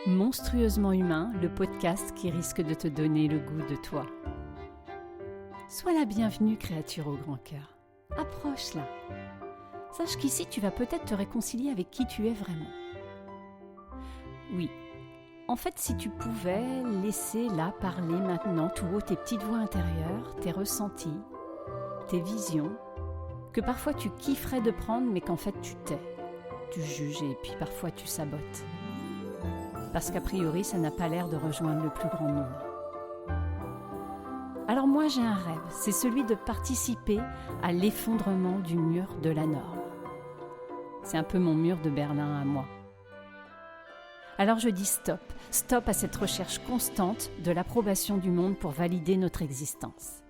Monstrueusement humain, le podcast qui risque de te donner le goût de toi. Sois la bienvenue, créature au grand cœur. Approche-la. Sache qu'ici, tu vas peut-être te réconcilier avec qui tu es vraiment. Oui, en fait, si tu pouvais laisser là parler maintenant tout haut tes petites voix intérieures, tes ressentis, tes visions, que parfois tu kifferais de prendre, mais qu'en fait tu tais, tu juges et puis parfois tu sabotes. Parce qu'a priori, ça n'a pas l'air de rejoindre le plus grand nombre. Alors moi, j'ai un rêve, c'est celui de participer à l'effondrement du mur de la norme. C'est un peu mon mur de Berlin à moi. Alors je dis stop, stop à cette recherche constante de l'approbation du monde pour valider notre existence.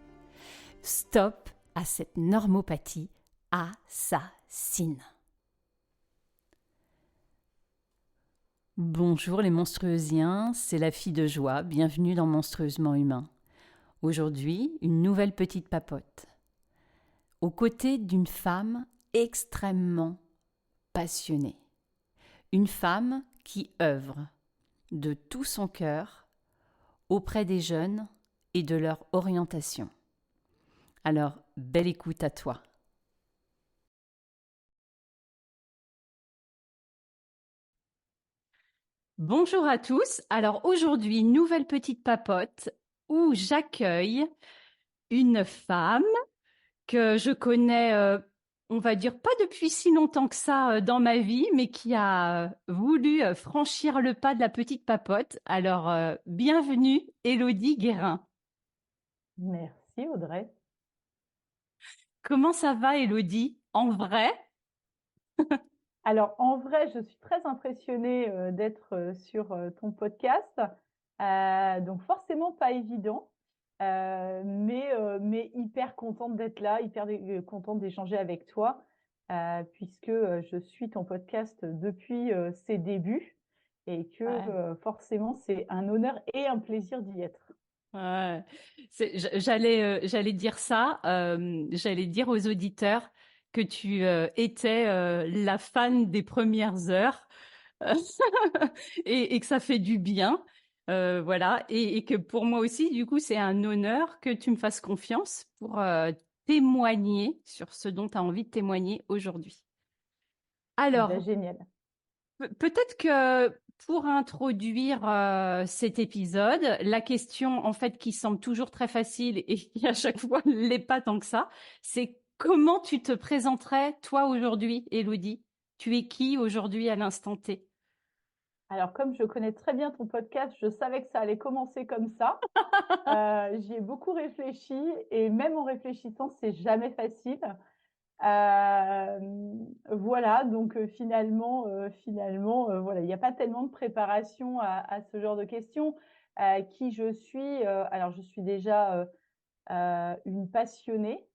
Stop à cette normopathie assassine. Bonjour les monstrueusiens, c'est la fille de joie, bienvenue dans Monstrueusement humain. Aujourd'hui, une nouvelle petite papote. Aux côtés d'une femme extrêmement passionnée. Une femme qui œuvre de tout son cœur auprès des jeunes et de leur orientation. Alors, belle écoute à toi. Bonjour à tous. Alors aujourd'hui, nouvelle petite papote où j'accueille une femme que je connais, on va dire pas depuis si longtemps que ça dans ma vie, mais qui a voulu franchir le pas de la petite papote. Alors, bienvenue Élodie Guérin. Merci Audrey. Comment ça va Élodie? En vrai? Alors en vrai, je suis très impressionnée d'être sur ton podcast. Donc forcément pas évident, mais hyper contente d'être là, contente d'échanger avec toi, puisque je suis ton podcast depuis ses débuts et que Ouais. forcément c'est un honneur et un plaisir d'y être. Ouais. J'allais dire ça, j'allais dire aux auditeurs que tu étais la fan des premières heures et que ça fait du bien, voilà, et que pour moi aussi, du coup, c'est un honneur que tu me fasses confiance pour témoigner sur ce dont tu as envie de témoigner aujourd'hui. Eh ben, Alors, génial. peut-être que pour introduire cet épisode, la question en fait qui semble toujours très facile et qui à chaque fois ne l'est pas tant que ça, c'est comment tu te présenterais toi aujourd'hui, Élodie? Tu es qui aujourd'hui à l'instant T? Alors, comme je connais très bien ton podcast, je savais que ça allait commencer comme ça. J'y ai beaucoup réfléchi et même en réfléchissant, c'est jamais facile. Voilà, donc finalement, voilà, il n'y a pas tellement de préparation à ce genre de questions. Qui je suis? Alors, je suis déjà une passionnée.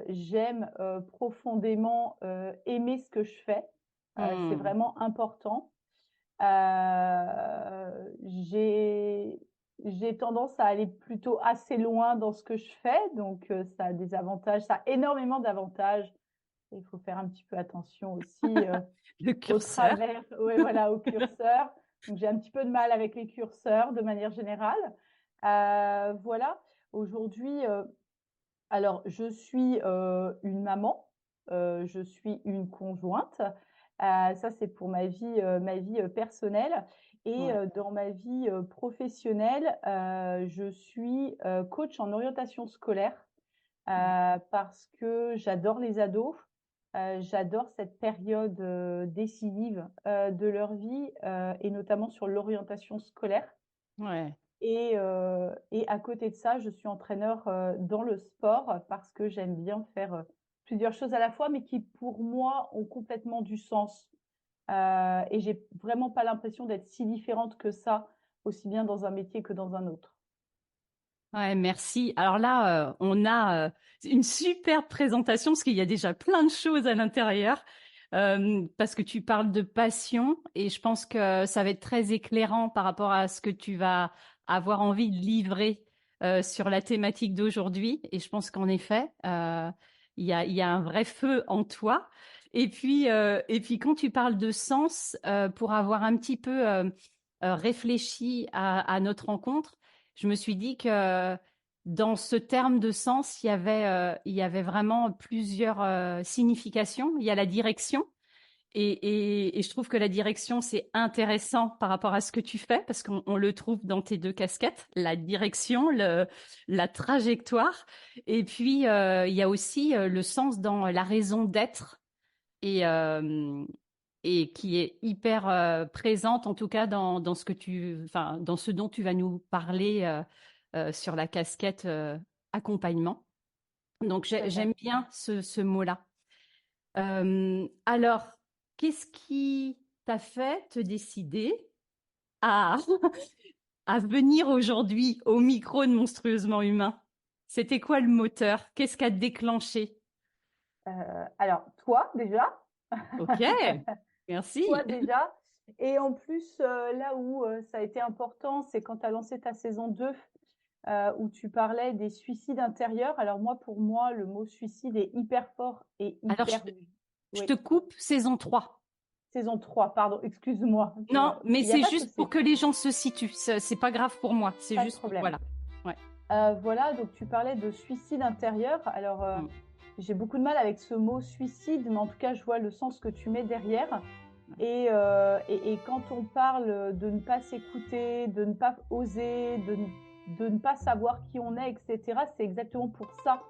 J'aime profondément aimer ce que je fais. C'est Hmm. vraiment important. J'ai tendance à aller plutôt assez loin dans ce que je fais, donc ça a des avantages, ça a énormément d'avantages. Il faut faire un petit peu attention aussi Le au curseur. travers, ouais, voilà, au curseur. Donc j'ai un petit peu de mal avec les curseurs de manière générale. Voilà. Aujourd'hui, alors je suis une maman, je suis une conjointe. Ça, c'est pour ma vie personnelle. Et Ouais. dans ma vie professionnelle, je suis coach en orientation scolaire parce que j'adore les ados. J'adore cette période décisive de leur vie et notamment sur l'orientation scolaire. Ouais. Et à côté de ça, je suis entraîneur dans le sport parce que j'aime bien faire plusieurs choses à la fois, mais qui pour moi ont complètement du sens. Et j'ai vraiment pas l'impression d'être si différente que ça, aussi bien dans un métier que dans un autre. Ouais, merci. Alors là, on a une super présentation parce qu'il y a déjà plein de choses à l'intérieur. Parce que tu parles de passion et je pense que ça va être très éclairant par rapport à ce que tu vas avoir envie de livrer sur la thématique d'aujourd'hui. Et je pense qu'en effet, il y a un vrai feu en toi. Et puis quand tu parles de sens, pour avoir un petit peu réfléchi à notre rencontre, je me suis dit que dans ce terme de sens, il y avait vraiment plusieurs significations. Il y a la direction. Et je trouve que la direction, c'est intéressant par rapport à ce que tu fais, parce qu'on le trouve dans tes deux casquettes, la direction, la trajectoire. Et puis, il y a aussi le sens dans la raison d'être et, et qui est hyper présente, en tout cas, dans ce enfin, dans ce dont tu vas nous parler sur la casquette accompagnement. Donc, Tout à fait. j'aime bien ce mot-là. Alors, qu'est-ce qui t'a fait te décider à, à venir aujourd'hui au micro de Monstrueusement Humain? C'était quoi le moteur? Qu'est-ce qui a déclenché? Alors, toi déjà, Ok, toi merci. déjà. Et en plus, là où ça a été important, c'est quand tu as lancé ta saison 2, où tu parlais des suicides intérieurs. Alors moi, pour moi, le mot suicide est hyper fort et Alors, hyper... je Oui, te coupe saison 3. saison 3, pardon, excuse-moi. Non, mais Il n'y a c'est pas de juste souci, pour que les gens se situent. C'est pas grave pour moi. C'est pas de juste, problème. voilà. Ouais. Voilà, donc tu parlais de suicide intérieur. Alors, Mm. j'ai beaucoup de mal avec ce mot suicide, mais en tout cas, je vois le sens que tu mets derrière. Et quand on parle de ne pas s'écouter, de ne pas oser, de ne pas savoir qui on est, etc., c'est exactement pour ça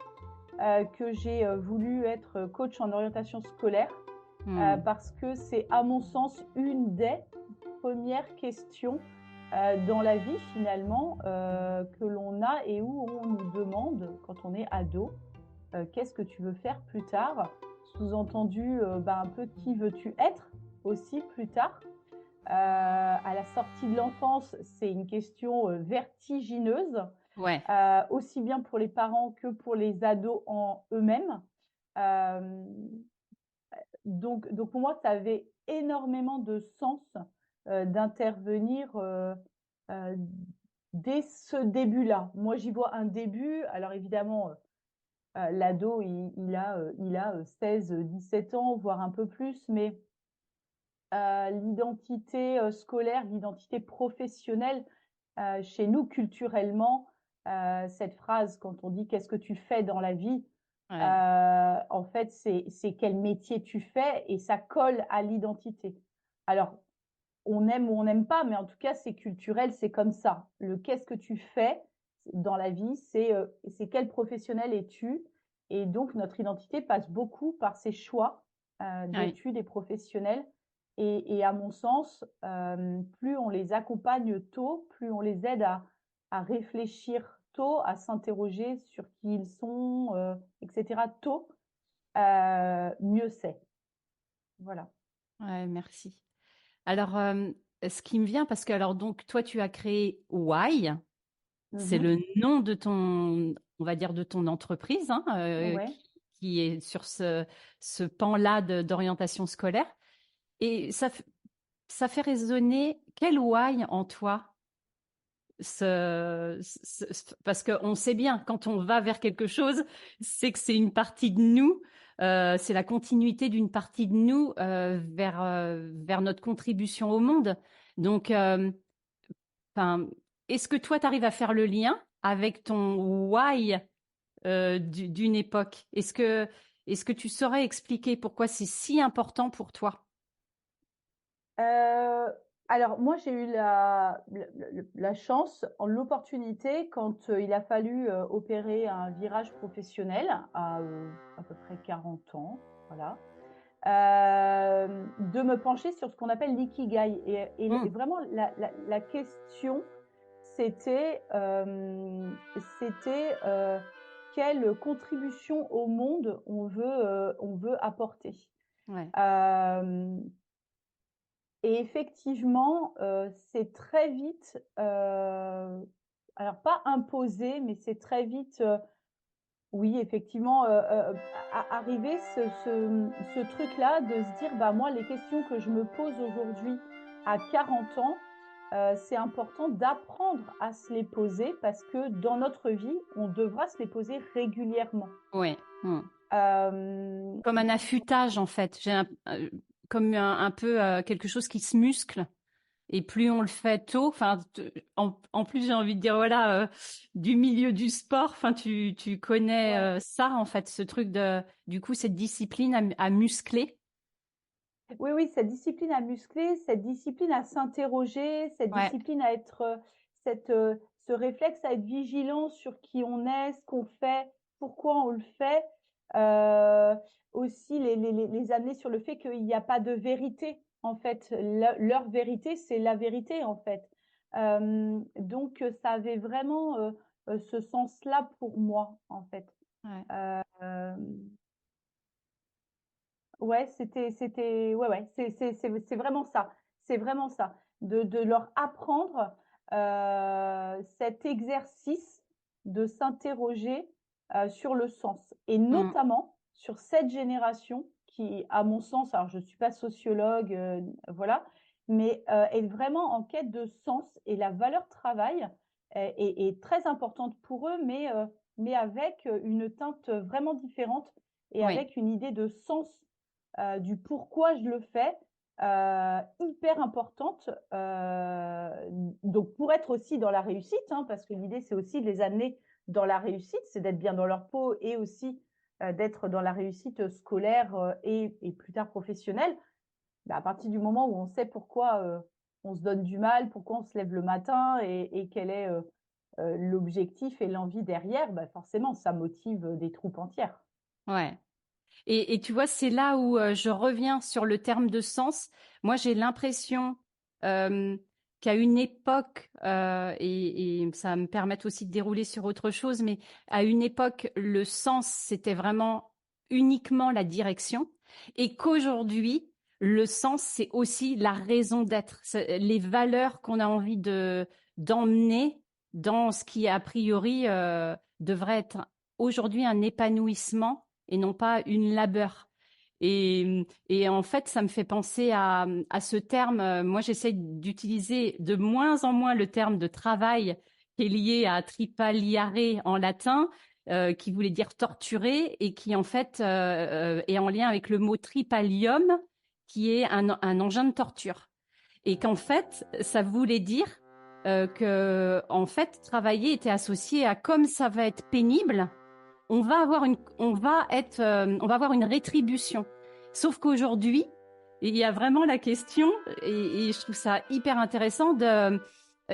que j'ai voulu être coach en orientation scolaire, Mm. parce que c'est, à mon sens, une des premières questions dans la vie, finalement, que l'on a et où on nous demande, quand on est ado, qu'est-ce que tu veux faire plus tard? Sous-entendu, un peu qui veux-tu être aussi plus tard? À la sortie de l'enfance, c'est une question vertigineuse, Ouais. aussi bien pour les parents que pour les ados en eux-mêmes. Euh, donc pour moi, ça avait énormément de sens d'intervenir dès ce début-là. Moi, j'y vois un début. Alors évidemment, l'ado, il a 16, 17 ans, voire un peu plus, mais l'identité scolaire, l'identité professionnelle, chez nous, culturellement, cette phrase, quand on dit qu'est-ce que tu fais dans la vie, Ouais. en fait, c'est quel métier tu fais et ça colle à l'identité. Alors, on aime ou on n'aime pas, mais en tout cas, c'est culturel, c'est comme ça. Le qu'est-ce que tu fais dans la vie, c'est quel professionnel es-tu? Et donc, notre identité passe beaucoup par ces choix Ouais. d'études et professionnels. Et à mon sens, plus on les accompagne tôt, plus on les aide à réfléchir tôt, à s'interroger sur qui ils sont, etc. tôt, mieux c'est. Voilà. Ouais, merci. Alors, ce qui me vient, parce que alors donc toi tu as créé Why, c'est Mhm. le nom de ton, on va dire de ton entreprise, hein, Ouais. qui est sur ce pan-là d'orientation scolaire. Et ça fait résonner quel Why en toi? Parce qu'on sait bien, quand on va vers quelque chose, c'est que c'est une partie de nous, c'est la continuité d'une partie de nous vers notre contribution au monde. Donc, enfin, est-ce que toi, tu arrives à faire le lien avec ton why d'une époque? Est-ce que tu saurais expliquer pourquoi c'est si important pour toi? Euh, alors, moi, j'ai eu la chance, l'opportunité, quand il a fallu opérer un virage professionnel à peu près 40 ans, voilà, de me pencher sur ce qu'on appelle l'ikigai. Et Hmm, vraiment, la question, c'était quelle contribution au monde on veut apporter. ouais, Euh, et effectivement, c'est très vite, alors pas imposé, mais c'est très vite, oui, effectivement, arrivé ce truc-là de se dire, bah moi, les questions que je me pose aujourd'hui à 40 ans, c'est important d'apprendre à se les poser parce que dans notre vie, on devra se les poser régulièrement. ouais. Hmm. Euh, Comme un affûtage, en fait. Comme un peu quelque chose qui se muscle. et plus on le fait tôt. Enfin, en plus, j'ai envie de dire, voilà, du milieu du sport. Enfin, tu connais Ouais. ça, en fait, ce truc du coup, cette discipline à muscler. Oui, oui, cette discipline à muscler, cette discipline à s'interroger, cette Ouais, discipline à être, ce réflexe à être vigilant sur qui on est, ce qu'on fait, pourquoi on le fait. Euh, Aussi les amener sur le fait qu'il n'y a pas de vérité, en fait. Leur vérité, c'est la vérité, en fait. Donc, ça avait vraiment ce sens-là pour moi, en fait. ouais. Euh, Ouais, c'est vraiment ça. C'est vraiment ça. De leur apprendre cet exercice de s'interroger sur le sens. Et Mm. notamment sur cette génération qui, à mon sens, alors je ne suis pas sociologue, voilà, mais est vraiment en quête de sens. Et la valeur travail est très importante pour eux, mais avec une teinte vraiment différente et Oui, avec une idée de sens du pourquoi je le fais, hyper importante. Donc, pour être aussi dans la réussite, hein, parce que l'idée, c'est aussi de les amener dans la réussite, c'est d'être bien dans leur peau et aussi d'être dans la réussite scolaire et plus tard professionnelle. Bah, à partir du moment où on sait pourquoi on se donne du mal, pourquoi on se lève le matin et quel est l'objectif et l'envie derrière, bah, forcément, ça motive des troupes entières. ouais. Et tu vois, c'est là où je reviens sur le terme de sens. Moi, j'ai l'impression qu'à une époque, et ça va me permettre aussi de dérouler sur autre chose, mais à une époque, le sens, c'était vraiment uniquement la direction, et qu'aujourd'hui, le sens, c'est aussi la raison d'être, c'est les valeurs qu'on a envie d'emmener dans ce qui, a priori, devrait être aujourd'hui un épanouissement et non pas une labeur. Et en fait, ça me fait penser à ce terme. Moi, j'essaie d'utiliser de moins en moins le terme de travail qui est lié à tripaliare en latin, qui voulait dire torturer et qui en fait est en lien avec le mot tripalium, qui est un engin de torture. Et qu'en fait, ça voulait dire que en fait, travailler était associé à comme ça va être pénible, on va avoir une rétribution. Sauf qu'aujourd'hui, il y a vraiment la question, et je trouve ça hyper intéressant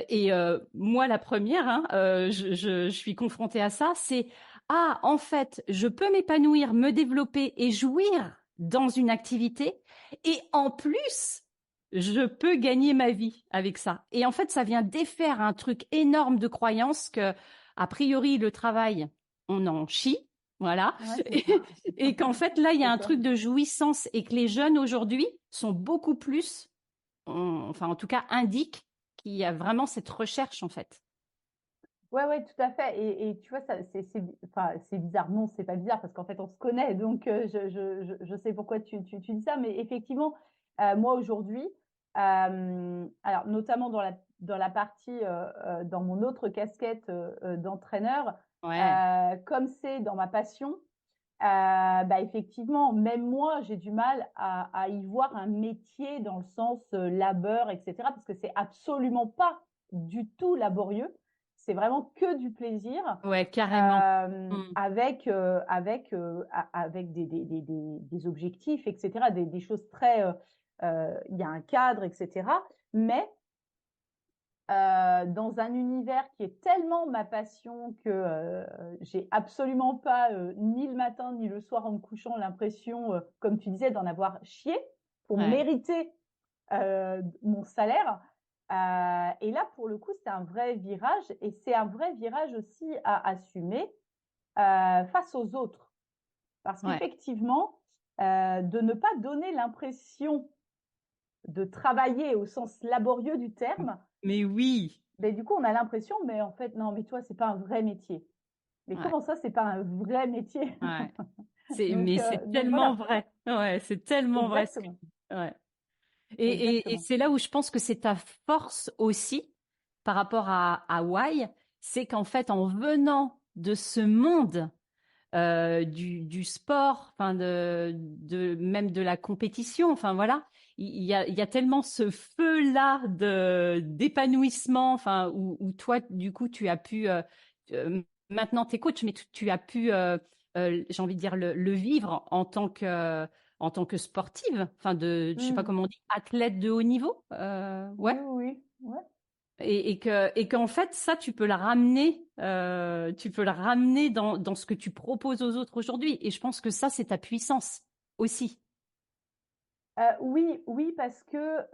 et moi la première, hein, je suis confrontée à ça, c'est en fait, je peux m'épanouir, me développer et jouir dans une activité, et en plus, je peux gagner ma vie avec ça. Et en fait, ça vient défaire un truc énorme de croyance que, a priori, le travail, on en chie, voilà, Ouais, c'est et, ça. et qu'en fait là il y a C'est un ça. truc de jouissance et que les jeunes aujourd'hui sont beaucoup plus, enfin en tout cas indiquent qu'il y a vraiment cette recherche en fait. Ouais, ouais, tout à fait. Et tu vois, ça, enfin, c'est bizarre. Non, c'est pas bizarre parce qu'en fait, on se connaît. Donc, je sais pourquoi tu dis ça. Mais effectivement, moi, aujourd'hui, alors, notamment dans la partie, dans mon autre casquette d'entraîneur, Ouais, comme c'est dans ma passion, bah, effectivement, même moi, j'ai du mal à y voir un métier dans le sens labeur, etc. Parce que c'est absolument pas du tout laborieux. C'est vraiment que du plaisir ouais, carrément. Mm. avec des objectifs, etc. Des choses très... il y a un cadre, etc. Mais dans un univers qui est tellement ma passion que j'ai absolument pas ni le matin ni le soir en me couchant l'impression, comme tu disais, d'en avoir chié pour Ouais, mériter mon salaire. Et là, pour le coup, c'est un vrai virage et c'est un vrai virage aussi à assumer face aux autres. Parce ouais. qu'effectivement, de ne pas donner l'impression de travailler au sens laborieux du terme, Mais oui, mais du coup, on a l'impression, mais en fait, non, mais toi, c'est pas un vrai métier. Mais ouais, comment ça, c'est pas un vrai métier? ouais. Donc, Mais c'est donc tellement voilà, vrai. Ouais, c'est tellement vrai ce que exactement, ouais. Et exactement. c'est là où je pense que c'est ta force aussi par rapport à Why, c'est qu'en fait, en venant de ce monde du sport, enfin même de la compétition. Enfin voilà, il y a tellement ce feu-là d'épanouissement, enfin où toi du coup tu as pu maintenant t'es coach, mais tu as pu j'ai envie de dire le vivre en tant que sportive, enfin je sais pas Mmh. comment on dit, athlète de haut niveau, ouais. Oui, oui, oui. Ouais. Et qu'en fait, ça, tu peux le ramener dans ce que tu proposes aux autres aujourd'hui. Et je pense que ça, c'est ta puissance aussi. Oui, oui, parce que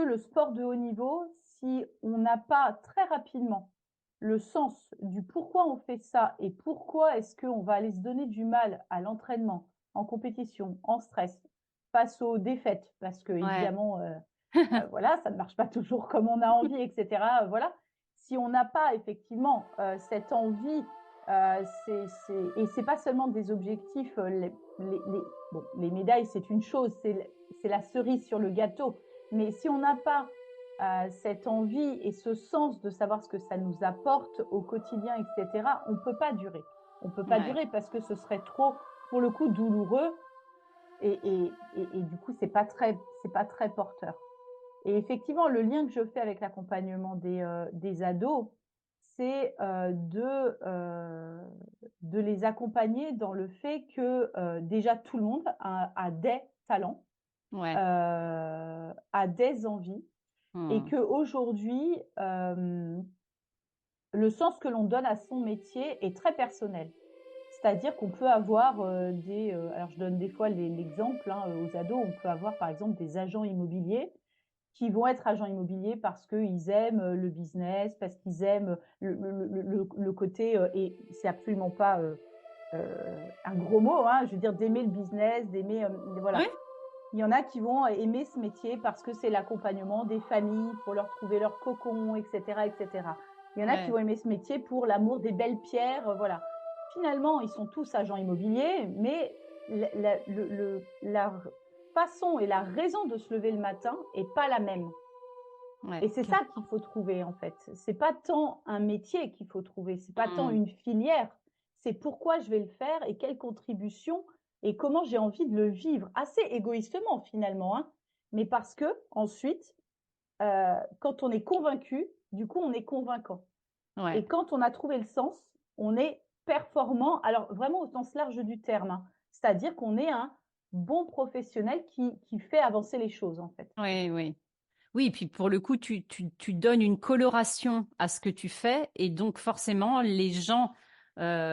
le sport de haut niveau, si on n'a pas très rapidement le sens du pourquoi on fait ça et pourquoi est-ce qu'on va aller se donner du mal à l'entraînement, en compétition, en stress, face aux défaites, parce que Ouais. évidemment, voilà, ça ne marche pas toujours comme on a envie, etc. Voilà. Si on n'a pas effectivement cette envie, et c'est pas seulement des objectifs, bon, les médailles, c'est une chose, c'est la cerise sur le gâteau. Mais si on n'a pas cette envie et ce sens de savoir ce que ça nous apporte au quotidien, etc., on ne peut pas durer. On ne peut pas Ouais. durer parce que ce serait trop, pour le coup, douloureux et du coup, c'est pas très porteur. Et effectivement, le lien que je fais avec l'accompagnement des ados, c'est de les accompagner dans le fait que déjà tout le monde a des talents, Ouais. a des envies, et Hmm. qu'aujourd'hui, le sens que l'on donne à son métier est très personnel. C'est-à-dire qu'on peut avoir alors je donne des fois l'exemple hein, aux ados, on peut avoir par exemple des agents immobiliers qui vont être agents immobiliers parce qu'ils aiment le business, parce qu'ils aiment le côté, et c'est absolument pas un gros mot, hein, je veux dire d'aimer le business, d'aimer, voilà. Ouais. Il y en a qui vont aimer ce métier parce que c'est l'accompagnement des familles pour leur trouver leur cocon, etc., etc. Il y en a qui Ouais. vont aimer ce métier pour l'amour des belles pierres, voilà. Finalement, ils sont tous agents immobiliers, mais la façon et la raison de se lever le matin est pas la même. Ouais. Et c'est ça qu'il faut trouver en fait. C'est pas tant un métier qu'il faut trouver, c'est pas tant Hmm. une filière, c'est pourquoi je vais le faire et quelle contribution et comment j'ai envie de le vivre, assez égoïstement finalement, hein, mais parce que ensuite, quand on est convaincu, du coup on est convaincant. Ouais. Et quand on a trouvé le sens, on est performant, alors vraiment au sens large du terme, hein. C'est-à-dire qu'on est un bon professionnel qui fait avancer les choses en fait. Ouais. Oui. Oui, et puis pour le coup, tu donnes une coloration à ce que tu fais, et donc forcément, les gens,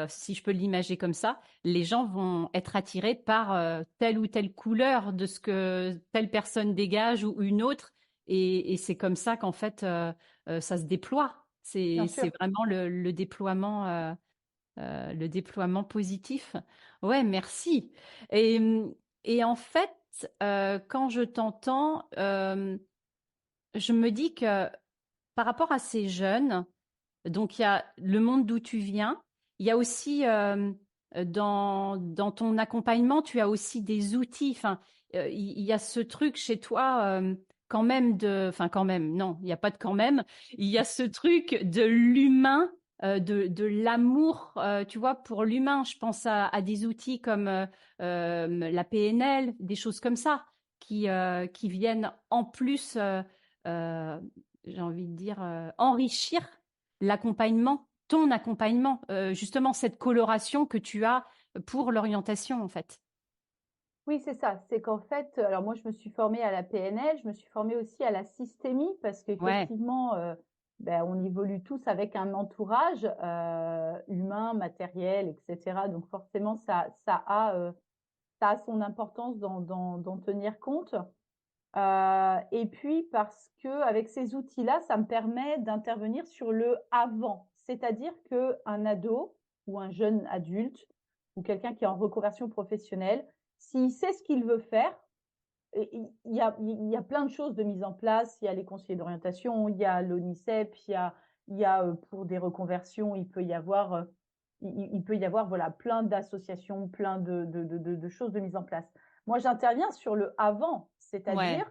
si je peux l'imager comme ça, les gens vont être attirés par telle ou telle couleur de ce que telle personne dégage ou une autre, et c'est comme ça qu'en fait, ça se déploie. Bien C'est sûr. vraiment le déploiement positif. Ouais, merci. Et, et en fait, quand je t'entends, je me dis que par rapport à ces jeunes, donc il y a le monde d'où tu viens, il y a aussi dans ton accompagnement, tu as aussi des outils. Enfin, il y a ce truc chez toi quand même enfin quand même, non, il n'y a pas de quand même. Il y a ce truc de l'humain, de l'amour, tu vois, pour l'humain. Je pense à des outils comme la PNL, des choses comme ça, qui viennent en plus. Euh, j'ai envie de dire, enrichir l'accompagnement, ton accompagnement, justement cette coloration que tu as pour l'orientation en fait. Oui, c'est ça. C'est qu'en fait, alors moi, je me suis formée à la PNL, je me suis formée aussi à la systémie parce Ouais, qu'effectivement, ben, on évolue tous avec un entourage humain, matériel, etc. Donc forcément, ça a son importance d'en tenir compte. Et puis parce que avec ces outils-là, ça me permet d'intervenir sur le avant, c'est-à-dire que un ado ou un jeune adulte ou quelqu'un qui est en reconversion professionnelle, s'il sait ce qu'il veut faire, il y a plein de choses de mise en place. Il y a les conseillers d'orientation, il y a l'ONICEP, il y a pour des reconversions, il peut y avoir voilà plein d'associations, plein de choses de mise en place. Moi, j'interviens sur le avant, ouais, c'est-à-dire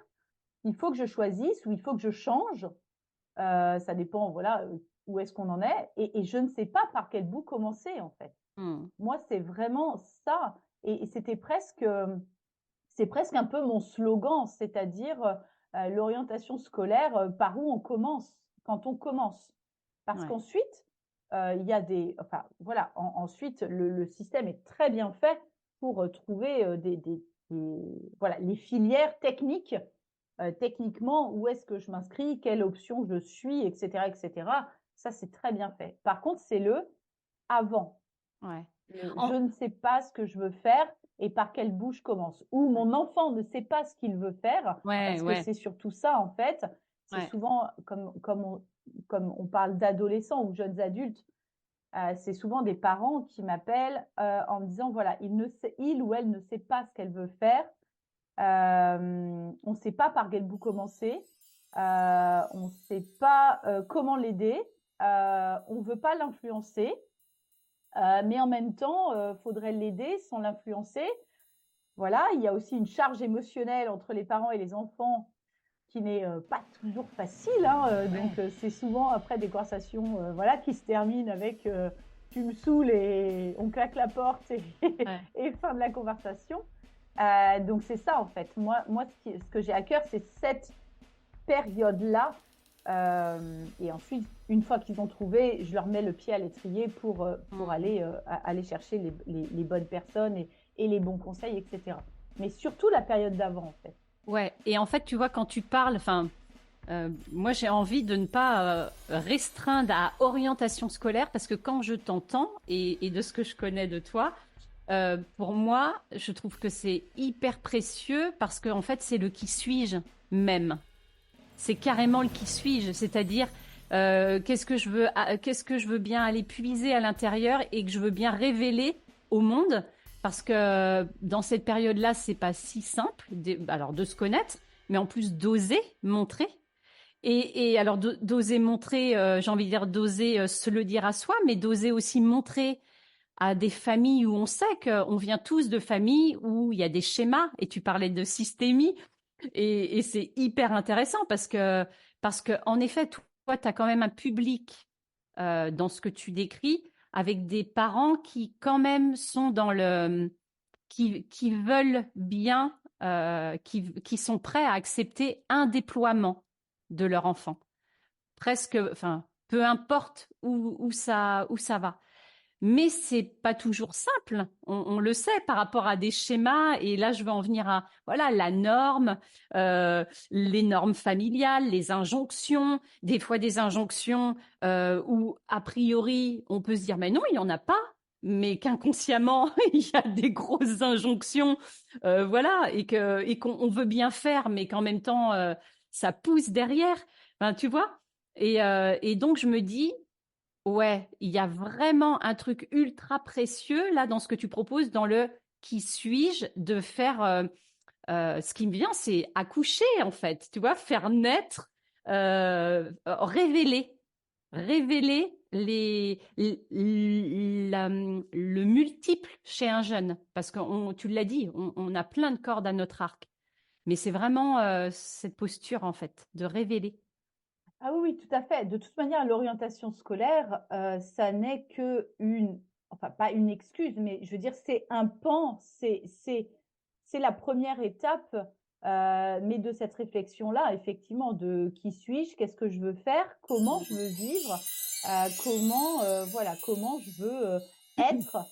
il faut que je choisisse ou il faut que je change. Ça dépend, voilà, où est-ce qu'on en est et je ne sais pas par quel bout commencer, en fait. Mmh. Moi, c'est vraiment ça et c'est presque un peu mon slogan, c'est-à-dire, l'orientation scolaire, par où on commence, quand on commence. Parce Ouais. qu'ensuite, il y a enfin voilà, ensuite le système est très bien fait pour, trouver, voilà, les filières techniques, techniquement, où est-ce que je m'inscris, quelle option je suis et cetera et cetera. Ça, c'est très bien fait. Par contre, c'est le avant. Ouais. Je En ne sais pas ce que je veux faire et par quel bout je commence. Ou Ouais. mon enfant ne sait pas ce qu'il veut faire, Ouais, parce que ouais, c'est surtout ça, en fait. C'est ouais. souvent, comme on parle d'adolescents ou jeunes adultes, c'est souvent des parents qui m'appellent en me disant, voilà, il ou elle ne sait pas ce qu'elle veut faire. On ne sait pas par quel bout commencer. On ne sait pas comment l'aider. On ne veut pas l'influencer. Mais en même temps, faudrait l'aider sans l'influencer. Voilà, il y a aussi une charge émotionnelle entre les parents et les enfants qui n'est pas toujours facile, hein, donc Ouais. c'est souvent après des conversations voilà, qui se terminent avec tu me saoules et on claque la porte et, Ouais. et fin de la conversation. Donc c'est ça en fait. Moi ce que j'ai à cœur, c'est cette période-là. Et ensuite, une fois qu'ils ont trouvé, je leur mets le pied à l'étrier pour Mmh. aller chercher les bonnes personnes et les bons conseils, etc. Mais surtout la période d'avant, en fait. Ouais, et en fait, tu vois, quand tu parles, enfin, moi, j'ai envie de ne pas restreindre à orientation scolaire parce que quand je t'entends et de ce que je connais de toi, pour moi, je trouve que c'est hyper précieux parce que en fait, c'est le qui suis-je même. C'est carrément le qui suis-je, c'est-à-dire qu'est-ce que je veux bien aller puiser à l'intérieur et que je veux bien révéler au monde, parce que dans cette période-là, c'est pas si simple, alors de se connaître, mais en plus d'oser montrer. Et alors d'oser montrer, j'ai envie de dire d'oser se le dire à soi, mais d'oser aussi montrer à des familles où on sait qu'on vient tous de familles où il y a des schémas, et tu parlais de systémie, et c'est hyper intéressant parce que en effet, toi, tu as quand même un public dans ce que tu décris avec des parents qui quand même sont dans le qui veulent bien, qui sont prêts à accepter un déploiement de leur enfant. Presque, enfin, peu importe où ça va. Mais c'est pas toujours simple. On le sait par rapport à des schémas. Et là, je veux en venir à voilà la norme, les normes familiales, les injonctions. Des fois, des injonctions où a priori, on peut se dire mais non, il y en a pas. Mais qu'inconsciemment, il y a des grosses injonctions, voilà, et qu'on veut bien faire, mais qu'en même temps, ça pousse derrière. Ben, tu vois. Et donc, je me dis, ouais, il y a vraiment un truc ultra précieux là dans ce que tu proposes, dans le qui suis-je, de faire ce qui me vient, c'est accoucher en fait, tu vois, faire naître, révéler, révéler le multiple chez un jeune, parce que tu l'as dit, on a plein de cordes à notre arc, mais c'est vraiment cette posture en fait de révéler. Ah oui, oui, tout à fait. De toute manière, l'orientation scolaire, ça n'est que enfin pas une excuse, mais je veux dire, c'est un pan, c'est la première étape, mais de cette réflexion-là, effectivement, de qui suis-je, qu'est-ce que je veux faire, comment je veux vivre, voilà, comment je veux être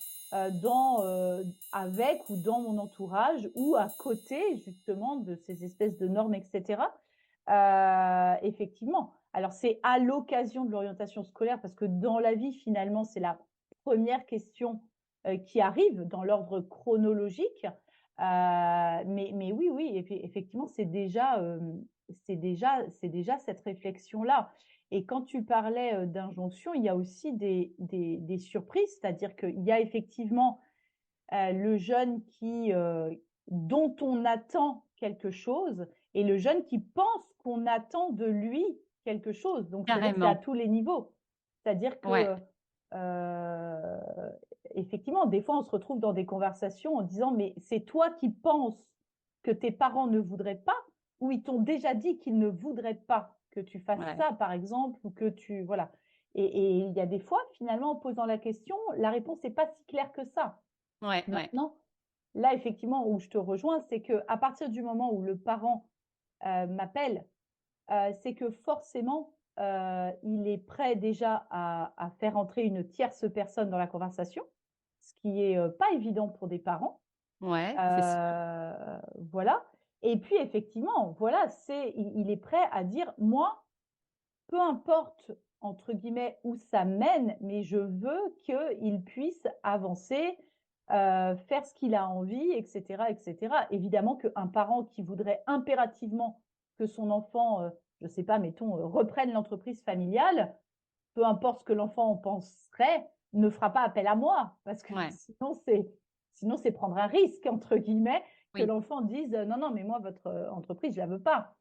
avec ou dans mon entourage ou à côté justement de ces espèces de normes, etc. Effectivement. Alors, c'est à l'occasion de l'orientation scolaire, parce que dans la vie, finalement, c'est la première question qui arrive dans l'ordre chronologique. Mais oui, oui, effectivement, c'est déjà cette réflexion-là. Et quand tu parlais d'injonction, il y a aussi des surprises, c'est-à-dire qu'il y a effectivement le jeune dont on attend quelque chose et le jeune qui pense qu'on attend de lui quelque chose. Donc, c'est-à-dire que c'est à Carrément, tous les niveaux. C'est-à-dire ouais, que, euh, effectivement, des fois, on se retrouve dans des conversations en disant, mais c'est toi qui penses que tes parents ne voudraient pas, ou ils t'ont déjà dit qu'ils ne voudraient pas que tu fasses ouais, ça, par exemple, ou que voilà. Et il y a des fois, finalement, en posant la question, la réponse n'est pas si claire que ça. Ouais, ouais. Maintenant, là, effectivement, où je te rejoins, c'est qu'à partir du moment où le parent m'appelle, c'est que forcément, il est prêt déjà à faire entrer une tierce personne dans la conversation, ce qui est pas évident pour des parents. Ouais, c'est sûr. Voilà. Et puis, effectivement, voilà, il est prêt à dire, moi, peu importe, entre guillemets, où ça mène, mais je veux qu'il puisse avancer, faire ce qu'il a envie, etc., etc. Évidemment qu'un parent qui voudrait impérativement que son enfant, je ne sais pas, mettons, reprenne l'entreprise familiale, peu importe ce que l'enfant en penserait, ne fera pas appel à moi, parce que Ouais, sinon c'est prendre un risque, entre guillemets, que oui. l'enfant dise non, non, mais moi, votre entreprise, je ne la veux pas.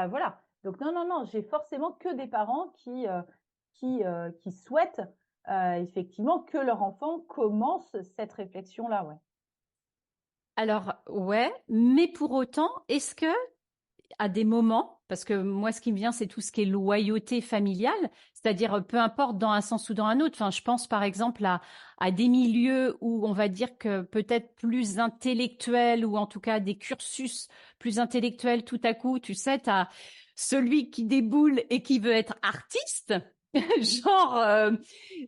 Voilà. Donc, non, non, non, j'ai forcément que des parents qui souhaitent effectivement que leur enfant commence cette réflexion-là. Ouais. Alors, ouais, mais pour autant, est-ce que à des moments, parce que moi, ce qui me vient, c'est tout ce qui est loyauté familiale, c'est-à-dire peu importe dans un sens ou dans un autre. Enfin, je pense par exemple à des milieux où on va dire que peut-être plus intellectuels ou en tout cas des cursus plus intellectuels, tout à coup, tu sais, t'as celui qui déboule et qui veut être artiste. Genre,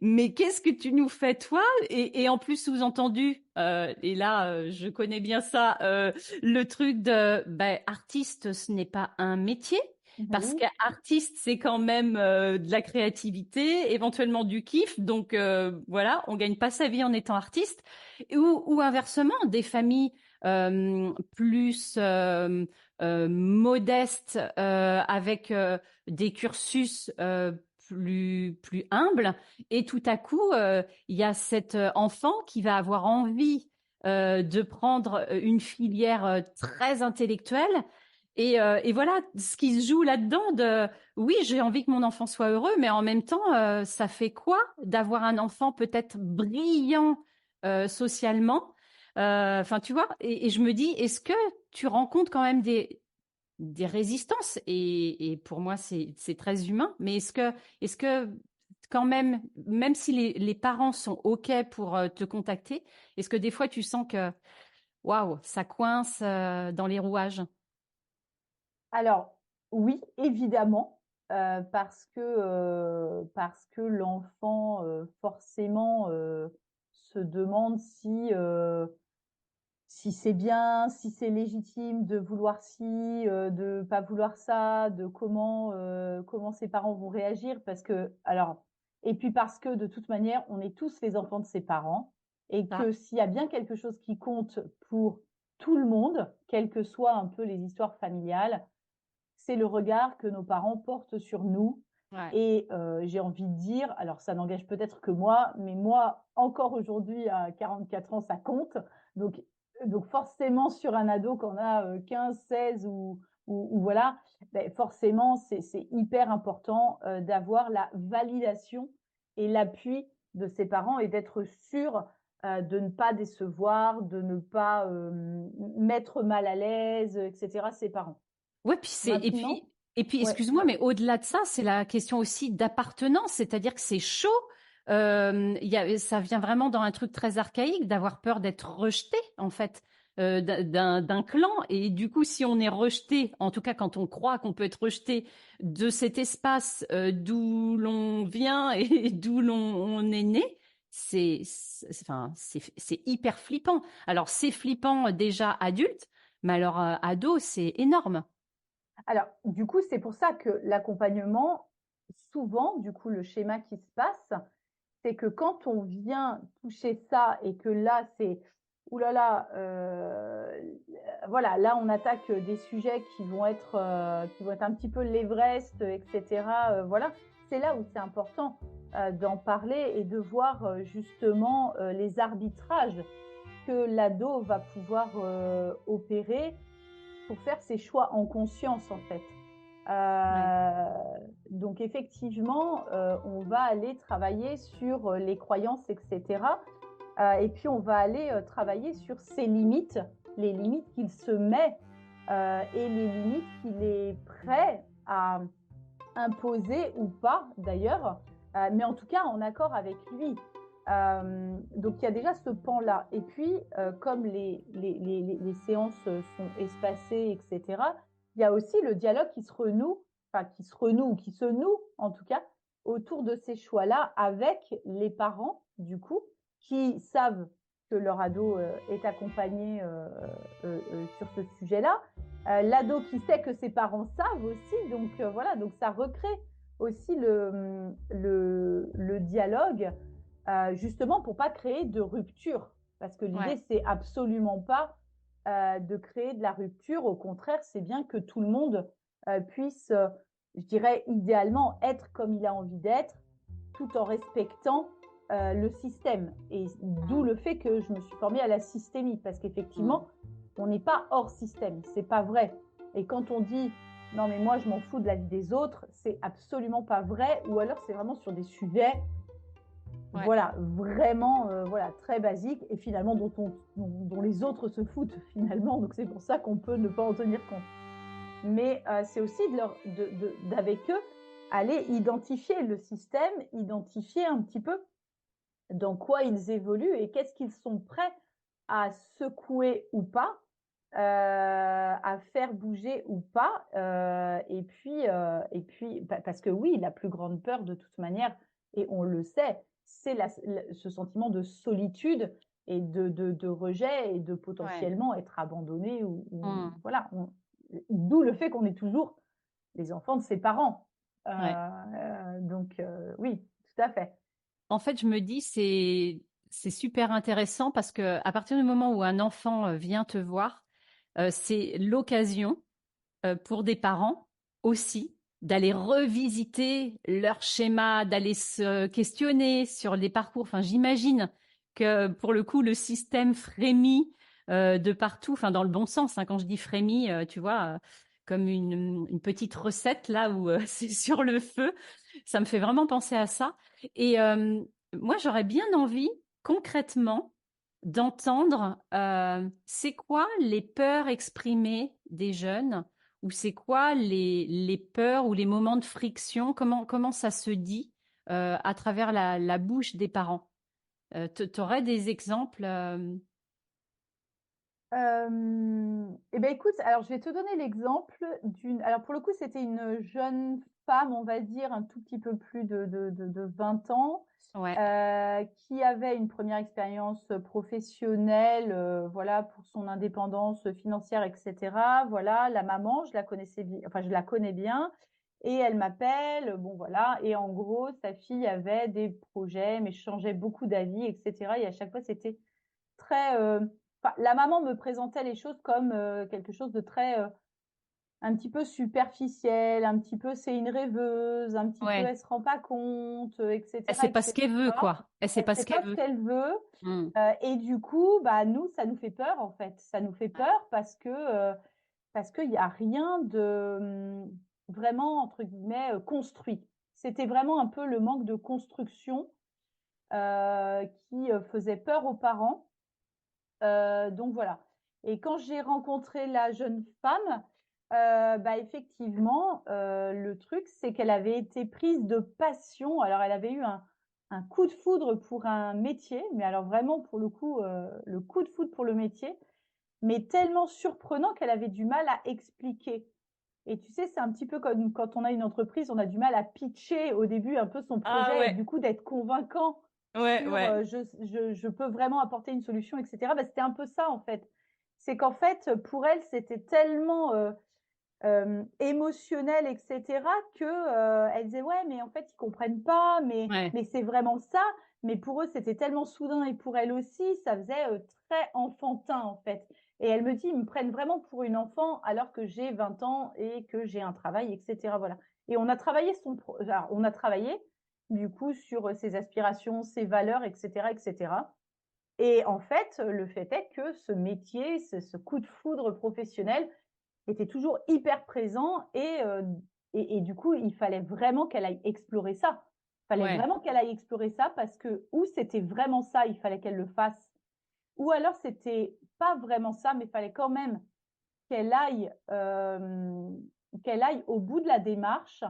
mais qu'est-ce que tu nous fais toi? Et en plus sous-entendu, et là je connais bien ça, le truc de artiste, ce n'est pas un métier. Parce Oui. qu'artiste, c'est quand même de la créativité, éventuellement du kiff. Donc voilà, on gagne pas sa vie en étant artiste. Ou inversement, des familles plus modestes, avec des cursus plus humbles. Et tout à coup, il y a cet enfant qui va avoir envie de prendre une filière très intellectuelle. Et voilà, ce qui se joue là-dedans de, oui, j'ai envie que mon enfant soit heureux, mais en même temps, ça fait quoi d'avoir un enfant peut-être brillant socialement? Enfin, tu vois, et je me dis, est-ce que tu rencontres quand même des résistances? Et pour moi, c'est très humain, mais est-ce que quand même, même si les parents sont OK pour te contacter, est-ce que des fois tu sens que, waouh, ça coince dans les rouages? Alors, oui, évidemment, parce que l'enfant, forcément, se demande si c'est bien, si c'est légitime de vouloir ci, de pas vouloir ça, de comment ses parents vont réagir. Parce que, alors, et puis parce que de toute manière, on est tous les enfants de ses parents, et Ça, que s'il y a bien quelque chose qui compte pour tout le monde, quelles que soient un peu les histoires familiales, c'est le regard que nos parents portent sur nous. ouais. Et j'ai envie de dire, alors ça n'engage peut-être que moi, mais moi, encore aujourd'hui, à 44 ans, ça compte. Donc, donc forcément, sur un ado qu'on a 15, 16 ou voilà, ben forcément, c'est hyper important d'avoir la validation et l'appui de ses parents et d'être sûr de ne pas décevoir, de ne pas mettre mal à l'aise, etc., ses parents. Ouais, puis c'est Maintenant, et puis ouais. excuse-moi, mais au-delà de ça, c'est la question aussi d'appartenance, c'est-à-dire que c'est chaud. Ça vient vraiment dans un truc très archaïque d'avoir peur d'être rejeté en fait d'un clan. Et du coup, si on est rejeté, en tout cas quand on croit qu'on peut être rejeté de cet espace d'où l'on vient et d'où on est né, enfin c'est hyper flippant. Alors c'est flippant déjà adulte, mais alors ado, c'est énorme. Alors, du coup, c'est pour ça que l'accompagnement, souvent, du coup, le schéma qui se passe, c'est que quand on vient toucher ça et que là, c'est, oulala, voilà, là, on attaque des sujets qui vont être un petit peu l'Everest, etc. Voilà, c'est là où c'est important d'en parler et de voir justement les arbitrages que l'ado va pouvoir opérer pour faire ses choix en conscience, en fait. Ouais. Donc effectivement, on va aller travailler sur les croyances, etc. Et puis on va aller travailler sur ses limites, les limites qu'il se met et les limites qu'il est prêt à imposer ou pas d'ailleurs, mais en tout cas en accord avec lui. Donc il y a déjà ce pan-là. Et puis, comme les séances sont espacées, etc., il y a aussi le dialogue qui se renoue, enfin qui se noue en tout cas, autour de ces choix-là avec les parents, du coup, qui savent que leur ado est accompagné sur ce sujet-là. L'ado qui sait que ses parents savent aussi, donc voilà, donc ça recrée aussi le dialogue, justement pour pas créer de rupture. Parce que l'idée, Ouais. c'est absolument pas de créer de la rupture. Au contraire, c'est bien que tout le monde puisse, je dirais, idéalement être comme il a envie d'être, tout en respectant le système. Et d'où Mm. le fait que je me suis formée à la systémie, parce Mm. qu'effectivement, on n'est pas hors système, c'est pas vrai. Et quand on dit non mais moi je m'en fous de la vie des autres, c'est absolument pas vrai, ou alors c'est vraiment sur des sujets, Ouais. voilà, vraiment voilà, très basiques, et finalement dont les autres se foutent finalement, donc c'est pour ça qu'on peut ne pas en tenir compte. Mais c'est aussi d'avec eux aller identifier le système, identifier un petit peu dans quoi ils évoluent et qu'est-ce qu'ils sont prêts à secouer ou pas, à faire bouger ou pas. Et puis, parce que oui, la plus grande peur de toute manière, et on le sait, c'est ce sentiment de solitude et de rejet et de Ouais. potentiellement être abandonné Mm. voilà. D'où le fait qu'on est toujours les enfants de ses parents. Ouais. Donc oui, tout à fait. En fait, je me dis, c'est super intéressant parce que à partir du moment où un enfant vient te voir, c'est l'occasion pour des parents aussi d'aller revisiter leur schéma, d'aller se questionner sur les parcours. Enfin, j'imagine que pour le coup, le système frémit de partout, enfin dans le bon sens. Hein, quand je dis frémit, tu vois, comme une petite recette là où c'est sur le feu. Ça me fait vraiment penser à ça. Et moi, j'aurais bien envie, concrètement, d'entendre c'est quoi les peurs exprimées des jeunes ou c'est quoi les peurs ou les moments de friction, comment ça se dit à travers la bouche des parents. Tu aurais des exemples Eh ben écoute, alors je vais te donner l'exemple d'une. Alors pour le coup, c'était une jeune femme, on va dire un tout petit peu plus de 20 ans, Ouais, qui avait une première expérience professionnelle, voilà, pour son indépendance financière, etc. Voilà, la maman, je la connaissais bien, enfin je la connais bien, et elle m'appelle, bon voilà, et en gros, sa fille avait des projets, mais changeait beaucoup d'avis, etc. Et à chaque fois, c'était très. Enfin, la maman me présentait les choses comme quelque chose de très un petit peu superficiel, un petit peu c'est une rêveuse, un petit peu ouais. elle se rend pas compte, Elle etc., sait pas ce qu'elle veut, etc. quoi. Elle sait Elle pas ce sait qu'elle pas ce veut. qu'elle veut, Hmm. et du coup, bah nous, ça nous fait peur en fait. Ça nous fait peur parce qu'il y a rien de vraiment entre guillemets construit. C'était vraiment un peu le manque de construction qui faisait peur aux parents. Donc voilà. Et quand j'ai rencontré la jeune femme, bah effectivement, le truc, c'est qu'elle avait été prise de passion. Alors, elle avait eu un coup de foudre pour un métier, mais alors vraiment, pour le coup, le coup de foudre pour le métier, mais tellement surprenant qu'elle avait du mal à expliquer. Et tu sais, c'est un petit peu comme quand on a une entreprise, on a du mal à pitcher au début un peu son Ah projet et ouais, du coup d'être convaincant ouais, sur ouais. je peux vraiment apporter une solution, etc. Bah, c'était un peu ça en fait. C'est qu'en fait, pour elle, c'était tellement émotionnel, etc., que elle disait ouais, mais en fait, ils comprennent pas, Ouais. mais c'est vraiment ça. Mais pour eux, c'était tellement soudain et pour elle aussi, ça faisait très enfantin en fait. Et elle me dit, ils me prennent vraiment pour une enfant alors que j'ai 20 ans et que j'ai un travail, etc. Voilà. Et on a travaillé alors, on a travaillé du coup sur ses aspirations, ses valeurs, etc., etc. Et en fait, le fait est que ce métier, ce coup de foudre professionnel était toujours hyper présent et du coup, il fallait vraiment qu'elle aille explorer ça. Il fallait Ouais. vraiment qu'elle aille explorer ça parce que ou c'était vraiment ça, il fallait qu'elle le fasse, ou alors c'était pas vraiment ça, mais il fallait quand même qu'elle aille, qu'elle aille au bout de la démarche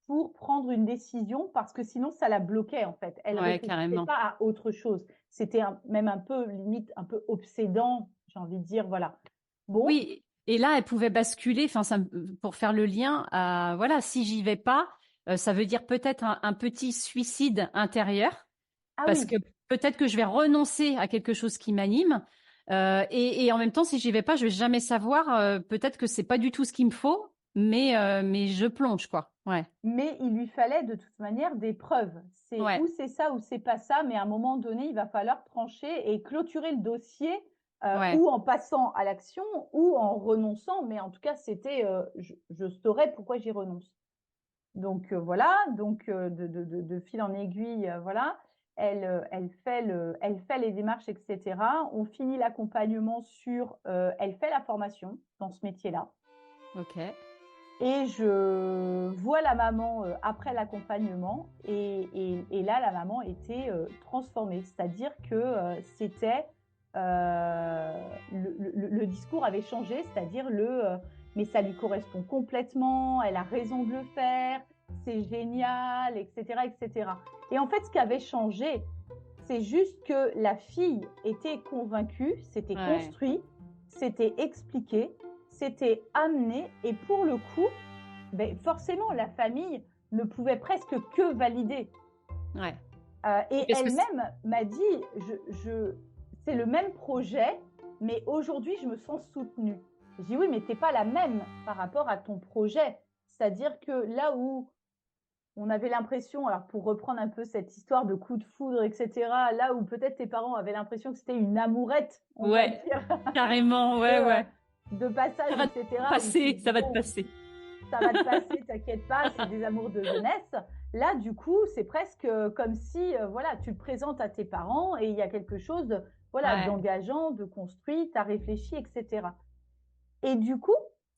pour prendre une décision parce que sinon ça la bloquait en fait. Elle Ouais, réfléchissait carrément. pas à autre chose. C'était même un peu limite un peu obsédant, j'ai envie de dire voilà. Bon, Oui, et là, elle pouvait basculer, enfin, pour faire le lien à, voilà, si j'y vais pas, ça veut dire peut-être un petit suicide intérieur, ah parce oui, que peut-être que je vais renoncer à quelque chose qui m'anime, et en même temps, si j'y vais pas, je vais jamais savoir, peut-être que c'est pas du tout ce qu'il me faut, mais je plonge, quoi. Ouais, mais il lui fallait de toute manière des preuves. C'est ouais, ou c'est ça ou c'est pas ça, mais à un moment donné, il va falloir trancher et clôturer le dossier ouais, ou en passant à l'action ou en renonçant. Mais en tout cas, c'était je saurais pourquoi j'y renonce. Donc voilà, donc de fil en aiguille, voilà, elle fait les démarches, etc. On finit l'accompagnement elle fait la formation dans ce métier-là. ok, Et je vois la maman après l'accompagnement et là, la maman était transformée. C'est-à-dire que c'était le discours avait changé, c'est-à-dire mais ça lui correspond complètement, elle a raison de le faire, c'est génial, etc., etc. Et en fait, ce qui avait changé, c'est juste que la fille était convaincue, c'était ouais, construit, c'était expliqué, c'était amené, et pour le coup, ben, forcément, la famille ne pouvait presque que valider. ouais. Et Parce que elle-même m'a dit, c'est le même projet, mais aujourd'hui, je me sens soutenue. Je dis oui, mais t'es pas la même par rapport à ton projet. C'est-à-dire que là où on avait l'impression, alors pour reprendre un peu cette histoire de coup de foudre, etc., là où peut-être tes parents avaient l'impression que c'était une amourette, on va ouais, dire, carrément, de, ouais, ouais. de passage, Ça va te etc., où tu passer, te ça dis, va te bon, passer. ça va te passer, t'inquiète pas, c'est des amours de jeunesse. Là, du coup, c'est presque comme si, voilà, tu le présentes à tes parents et il y a quelque chose, voilà, Ouais. d'engageant, de construit, tu as réfléchi, etc. Et du coup,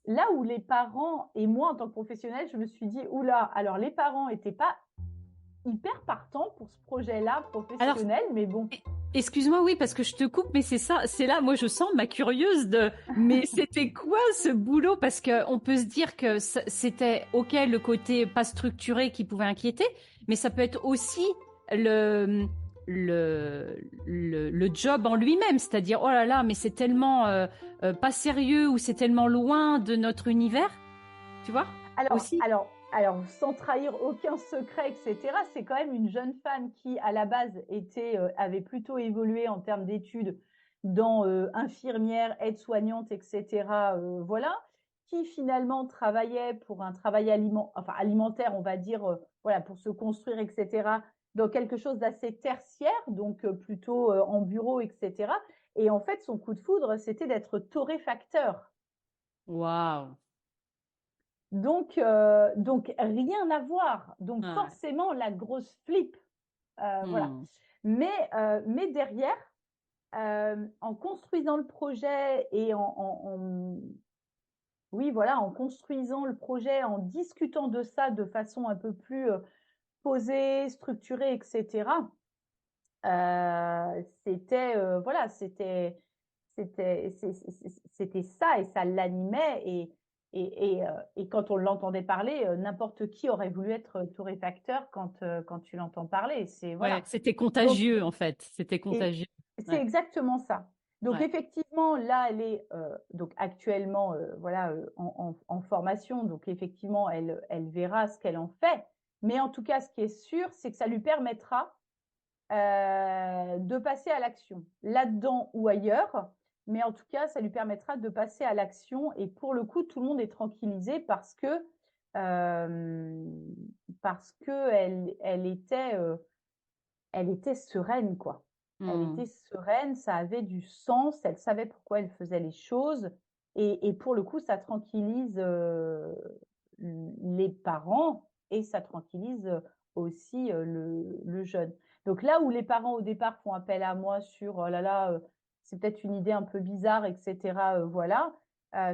là où les parents et moi, en tant que professionnelle, je me suis dit, oula, alors les parents n'étaient pas hyper partants pour ce projet-là Alors, professionnel, mais bon, excuse-moi, oui, parce que je te coupe, mais c'est ça, c'est là, moi je sens ma curieuse de, mais c'était quoi ce boulot? Parce que on peut se dire que c'était ok le côté pas structuré qui pouvait inquiéter, mais ça peut être aussi le le job en lui-même, c'est-à-dire oh là là, mais c'est tellement pas sérieux ou c'est tellement loin de notre univers, tu vois? Aussi. sans trahir aucun secret, etc., c'est quand même une jeune femme qui, à la base, avait plutôt évolué en termes d'études dans infirmière, aide-soignante, etc., voilà, qui finalement travaillait pour un travail alimentaire, on va dire, voilà, pour se construire, etc., dans quelque chose d'assez tertiaire, donc plutôt en bureau, etc. Et en fait, son coup de foudre, c'était d'être torréfacteur. Waouh. Donc rien à voir. Donc Ouais. forcément la grosse flip, voilà. Hmm. Mais derrière, en construisant le projet et oui voilà, en construisant le projet, en discutant de ça de façon un peu plus posée, structurée, etc. Voilà, c'était ça et ça l'animait et quand on l'entendait parler, n'importe qui aurait voulu être torréfacteur quand tu l'entends parler. C'est Ouais, voilà. c'était Donc contagieux en fait, c'était et contagieux. c'est Ouais. exactement ça. Donc Ouais. effectivement, là, elle est donc actuellement voilà en formation. Donc effectivement, elle verra ce qu'elle en fait. Mais en tout cas, ce qui est sûr, c'est que ça lui permettra de passer à l'action, là-dedans ou ailleurs. Mais en tout cas, ça lui permettra de passer à l'action. Et pour le coup, tout le monde est tranquillisé euh, parce que elle était sereine, quoi. Elle Hmm. était sereine, ça avait du sens, elle savait pourquoi elle faisait les choses. Et pour le coup, ça tranquillise les parents et ça tranquillise aussi le jeune. Donc là où les parents au départ font appel à moi sur oh là là, c'est peut-être une idée un peu bizarre, etc. Voilà.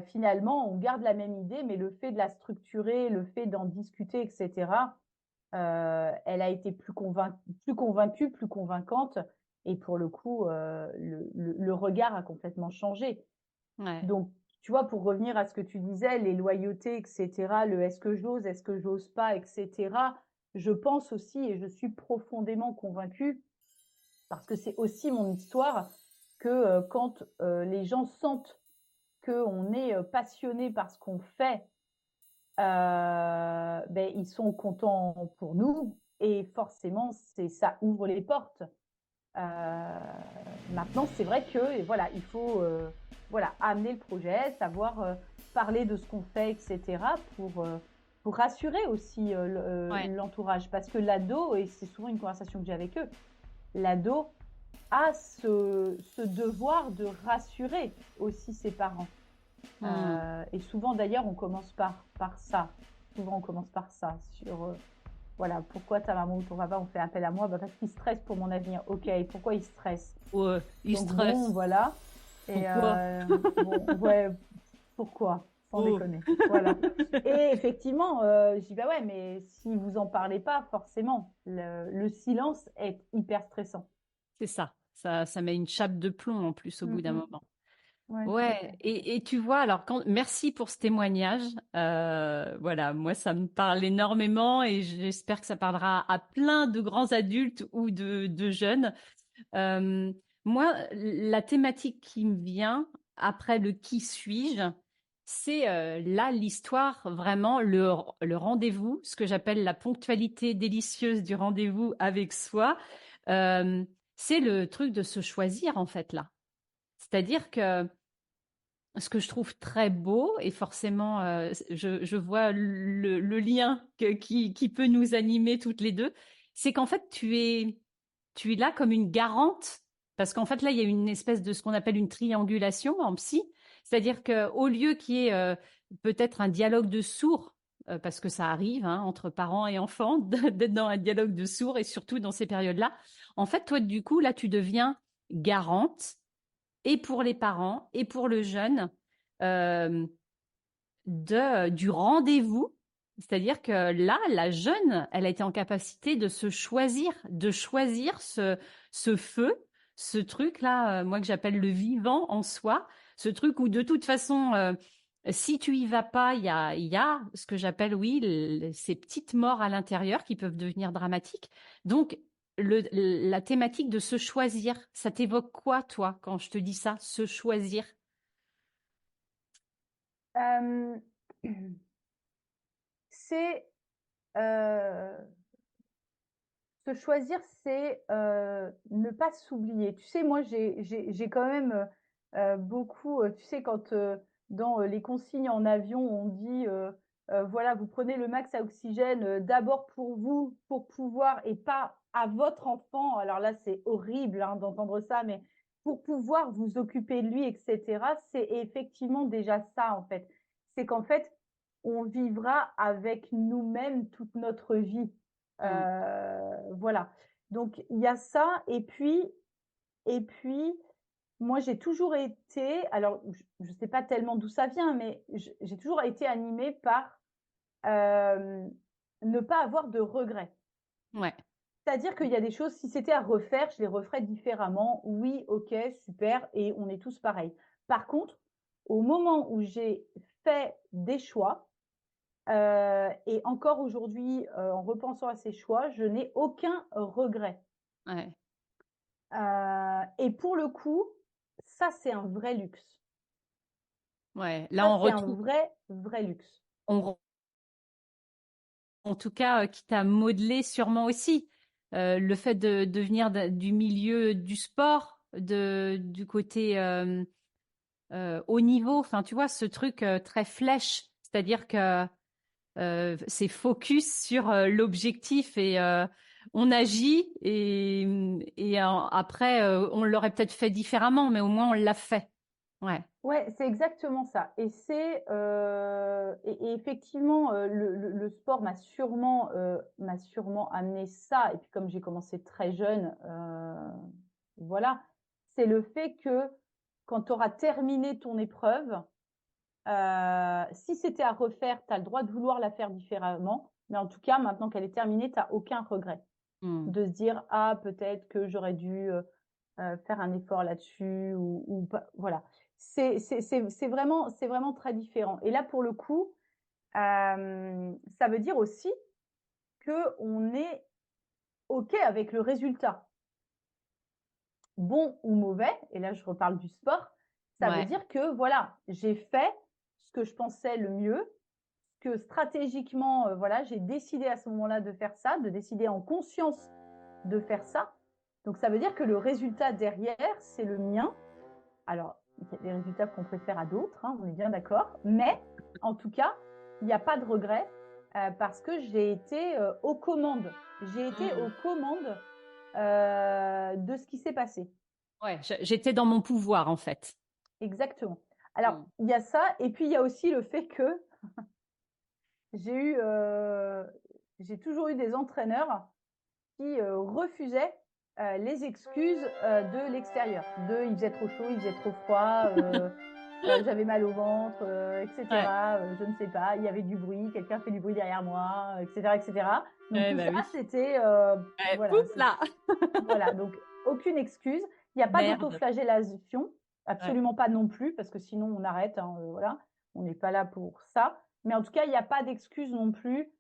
Finalement, on garde la même idée, mais le fait de la structurer, le fait d'en discuter, etc., elle a été plus convaincue, plus convaincante. Et pour le coup, le regard a complètement changé. Ouais. Donc, tu vois, pour revenir à ce que tu disais, les loyautés, et cetera, le est-ce que j'ose pas, et cetera. Je pense aussi et je suis profondément convaincue, parce que c'est aussi mon histoire, que, quand, les gens sentent qu'on est, passionné par ce qu'on fait, ils sont contents pour nous et forcément ça ouvre les portes. Maintenant, c'est vrai que et voilà, il faut, voilà, amener le projet, savoir, parler de ce qu'on fait et cetera pour rassurer aussi, Ouais. l'entourage. Parce que l'ado et c'est souvent une conversation que j'ai avec eux, l'ado a ce devoir de rassurer aussi ses parents. Mmh. Et souvent d'ailleurs, on commence par ça. Souvent, on commence par ça sur, voilà, pourquoi ta maman ou ton papa ont fait appel à moi? Bah, parce qu'ils stressent pour mon avenir. OK, et pourquoi ils stressent? Ouais, il Donc bon, stresse. voilà. Et Pourquoi? bon, ouais, pourquoi? Sans Oh. déconner. Voilà. Et effectivement, je dis bah ouais, mais si vous en parlez pas, forcément, le silence est hyper stressant. C'est ça. Ça met une chape de plomb en plus au bout d'un Mm, moment. ouais, tout à Ouais, fait. et tu vois, alors merci pour ce témoignage. Voilà, moi ça me parle énormément et j'espère que ça parlera à plein de grands adultes ou de jeunes. Euh, Moi, la thématique qui me vient après le qui suis-je, c'est là l'histoire, vraiment le rendez-vous, ce que j'appelle la ponctualité délicieuse du rendez-vous avec soi. Euh, c'est le truc de se choisir en fait là. C'est-à-dire que ce que je trouve très beau, et forcément, je vois le lien qui peut nous animer toutes les deux, c'est qu'en fait, tu es là comme une garante, parce qu'en fait, là, il y a une espèce de ce qu'on appelle une triangulation en psy, c'est-à-dire qu'au lieu qu'il y ait peut-être un dialogue de sourds, parce que ça arrive hein, entre parents et enfants, d'être dans un dialogue de sourds, et surtout dans ces périodes-là, en fait, toi, du coup, là, tu deviens garante et pour les parents et pour le jeune euh, du rendez-vous. C'est-à-dire que là, la jeune, elle a été en capacité de choisir ce feu, ce truc-là, moi que j'appelle le vivant en soi, ce truc où de toute façon, si tu y vas pas, il y a ce que j'appelle, oui, ces petites morts à l'intérieur qui peuvent devenir dramatiques. Donc, la thématique de se choisir, ça t'évoque quoi, toi, quand je te dis ça, se choisir? Euh, c'est se choisir, c'est ne pas s'oublier. Tu sais, moi, j'ai quand même beaucoup, tu sais, quand dans les consignes en avion, on dit, voilà, vous prenez le max à oxygène d'abord pour vous, pour pouvoir, et pas à votre enfant. Alors là, c'est horrible hein, d'entendre ça, mais pour pouvoir vous occuper de lui, etc., c'est effectivement déjà ça, en fait. C'est qu'en fait, on vivra avec nous-mêmes toute notre vie. Hmm. Voilà. Donc il y a ça et puis moi j'ai toujours été alors je sais pas tellement d'où ça vient mais j'ai toujours été animée par ne pas avoir de regrets. Ouais. C'est-à-dire qu'il y a des choses, si c'était à refaire, je les referais différemment. Oui, ok, super, et on est tous pareils. Par contre, au moment où j'ai fait des choix, et encore aujourd'hui, en repensant à ces choix, je n'ai aucun regret. Ouais. Et pour le coup, ça, c'est un vrai luxe. Ouais. Là, Ça, on c'est un retrouve, vrai, vrai luxe. on, en tout cas, qui t'a modelé sûrement aussi. Le fait de venir du milieu du sport, du côté haut niveau, enfin, tu vois, ce truc très flèche, c'est-à-dire que c'est focus sur l'objectif et on agit et après, on l'aurait peut-être fait différemment, mais au moins on l'a fait. Ouais. Ouais, c'est exactement ça. Et effectivement, le sport m'a sûrement amené ça. Et puis comme j'ai commencé très jeune, voilà, c'est le fait que quand tu auras terminé ton épreuve, si c'était à refaire, tu as le droit de vouloir la faire différemment. Mais en tout cas, maintenant qu'elle est terminée, tu n'as aucun regret Hmm. de se dire, ah, peut-être que j'aurais dû faire un effort là-dessus ou pas. Voilà. c'est vraiment très différent. Et là, pour le coup, ça veut dire aussi qu'on est OK avec le résultat. Bon ou mauvais, et là je reparle du sport, ça veut Ouais. dire que voilà, j'ai fait ce que je pensais le mieux, que stratégiquement, voilà, j'ai décidé à ce moment-là de faire ça, de décider en conscience de faire ça. Donc ça veut dire que le résultat derrière, c'est le mien. Alors, il y a des résultats qu'on préfère à d'autres, hein, on est bien d'accord, mais en tout cas, il n'y a pas de regret parce que j'ai été aux commandes. J'ai été aux commandes de ce qui s'est passé. Ouais, j'étais dans mon pouvoir en fait. Exactement. Alors, Mm. il y a ça, et puis il y a aussi le fait que j'ai eu, j'ai toujours eu des entraîneurs qui refusaient les excuses de l'extérieur. Il faisait trop chaud, il faisait trop froid, j'avais mal au ventre, Ouais, etc. Je ne sais pas, il y avait du bruit, quelqu'un fait du bruit derrière moi, etc., etc. Donc ouais, tout bah ça, oui. c'était, Ouais, voilà, pouf là. voilà, donc aucune excuse. Il n'y a pas Merde. d'autoflagellation, Ouais. absolument pas non plus, parce que sinon on arrête, hein, voilà, on n'est pas là pour ça. Mais en tout cas, il n'y a pas d'excuse non plus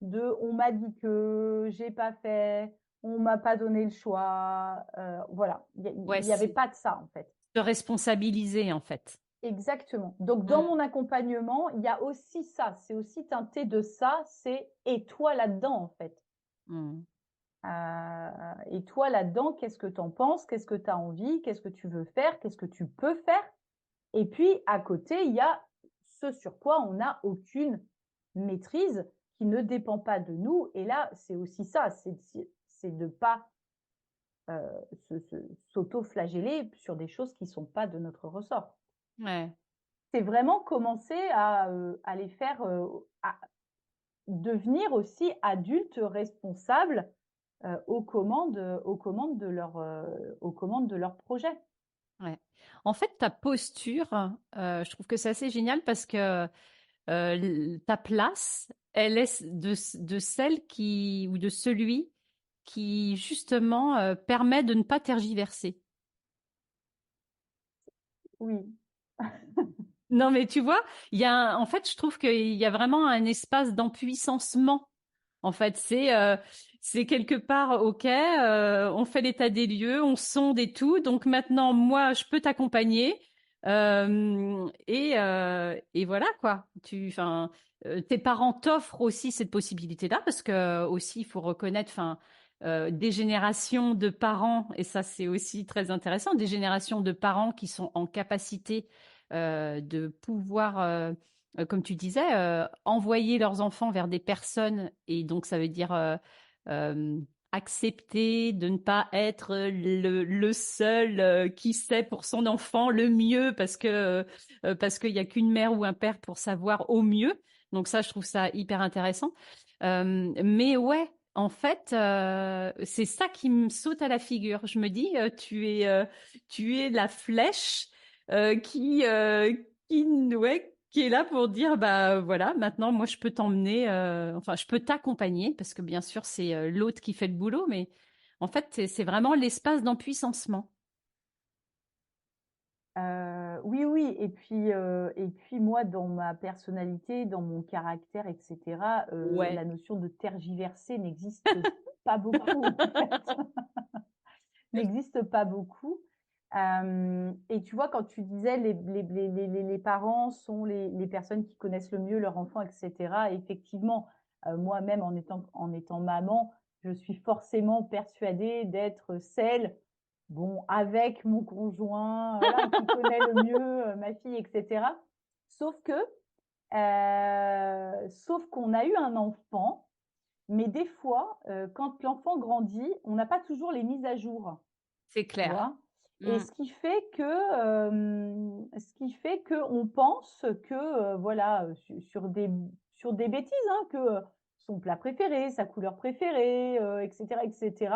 de on m'a dit que, j'ai pas fait, on m'a pas donné le choix, voilà. Ouais, Il n'y avait c'est pas de ça en fait. se responsabiliser en fait. Exactement. Donc dans Mm. mon accompagnement, il y a aussi ça, c'est aussi teinté de ça, c'est et toi là-dedans en fait. Mm. Et toi, là-dedans, qu'est-ce que tu en penses? Qu'est-ce que tu as envie? Qu'est-ce que tu veux faire? Qu'est-ce que tu peux faire? Et puis, à côté, il y a ce sur quoi on n'a aucune maîtrise, qui ne dépend pas de nous. Et là, c'est aussi ça, c'est de ne pas s'auto-flageller sur des choses qui ne sont pas de notre ressort. Ouais. C'est vraiment commencer à les faire, à devenir aussi adultes responsables aux commandes de leur projet. Ouais. En fait, ta posture, je trouve que c'est assez génial parce que ta place, elle est de celle qui ou de celui qui justement permet de ne pas tergiverser. Oui, Non, mais tu vois, en fait, je trouve qu'il y a vraiment un espace d'empuissancement. En fait, c'est quelque part, ok, on fait l'état des lieux, on sonde et tout. Donc maintenant, moi, je peux t'accompagner. Et voilà quoi. Tes parents t'offrent aussi cette possibilité-là parce que aussi, il faut reconnaître, des générations de parents, et ça c'est aussi très intéressant, des générations de parents qui sont en capacité de pouvoir, comme tu disais, envoyer leurs enfants vers des personnes, et donc ça veut dire euh, accepter de ne pas être le seul qui sait pour son enfant le mieux parce qu'il n'y a qu'une mère ou un père pour savoir au mieux. Donc ça, je trouve ça hyper intéressant. Mais ouais. En fait, c'est ça qui me saute à la figure. Je me dis, tu es la flèche euh, qui, euh, ouais, qui est là pour dire, bah voilà, maintenant moi je peux t'emmener, enfin je peux t'accompagner parce que bien sûr c'est l'autre qui fait le boulot, mais en fait c'est vraiment l'espace d'empuissancement. oui, oui. Et puis moi, dans ma personnalité, dans mon caractère, etc., Ouais. la notion de tergiverser n'existe pas beaucoup, en fait. N'existe pas beaucoup. Et tu vois, quand tu disais les parents sont les personnes qui connaissent le mieux leur enfant, etc., effectivement, moi-même, en étant maman, je suis forcément persuadée d'être celle, bon, avec mon conjoint, voilà, qui connaît le mieux ma fille, etc. Sauf que, sauf qu'on a eu un enfant, mais des fois, quand l'enfant grandit, on n'a pas toujours les mises à jour. C'est Tu clair. vois? Et Mm. ce qui fait qu'on pense que, voilà, sur des bêtises, hein, que son plat préféré, sa couleur préférée, etc.,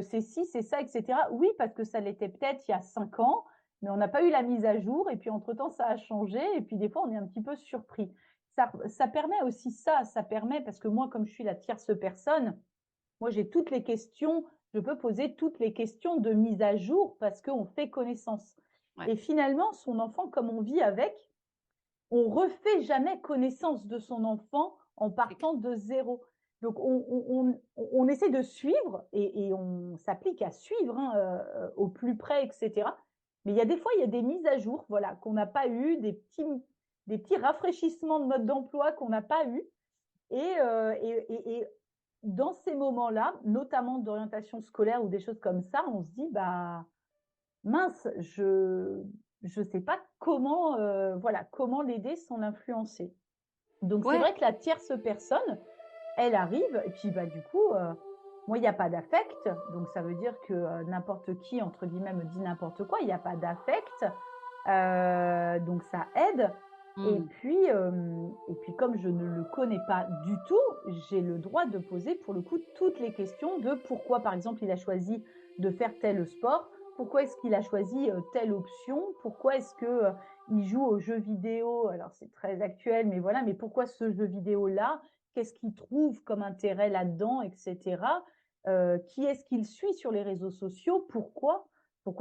c'est ci, c'est ça, etc. Oui, parce que ça l'était peut-être il y a 5 ans, mais on n'a pas eu la mise à jour et puis entre-temps, ça a changé et puis des fois, on est un petit peu surpris. Ça permet aussi ça, ça permet parce que moi, comme je suis la tierce personne, moi, j'ai toutes les questions, je peux poser toutes les questions de mise à jour parce qu'on fait connaissance. Ouais, Et finalement, son enfant, comme on vit avec, on refait jamais connaissance de son enfant en c'est clair. partant de zéro. Donc, on essaie de suivre et on s'applique à suivre hein, au plus près, etc. Mais il y a des fois, il y a des mises à jour voilà, qu'on n'a pas eu, des petits rafraîchissements de mode d'emploi qu'on n'a pas eu. Et dans ces moments-là, notamment d'orientation scolaire ou des choses comme ça, on se dit, bah, mince, je sais pas comment, voilà, comment l'aider sans l'influencer. Donc c'est Ouais, vrai que la tierce personne, elle arrive et puis bah du coup, moi il n'y a pas d'affect, donc ça veut dire que n'importe qui entre guillemets me dit n'importe quoi, il n'y a pas d'affect, donc ça aide. mmh. Et puis comme je ne le connais pas du tout, j'ai le droit de poser pour le coup toutes les questions de pourquoi par exemple il a choisi de faire tel sport, pourquoi est-ce qu'il a choisi telle option, pourquoi est-ce que il joue aux jeux vidéo, alors c'est très actuel, mais voilà, mais pourquoi ce jeu vidéo-là, qu'est-ce qu'il trouve comme intérêt là-dedans, etc. Qui est-ce qu'il suit sur les réseaux sociaux, pourquoi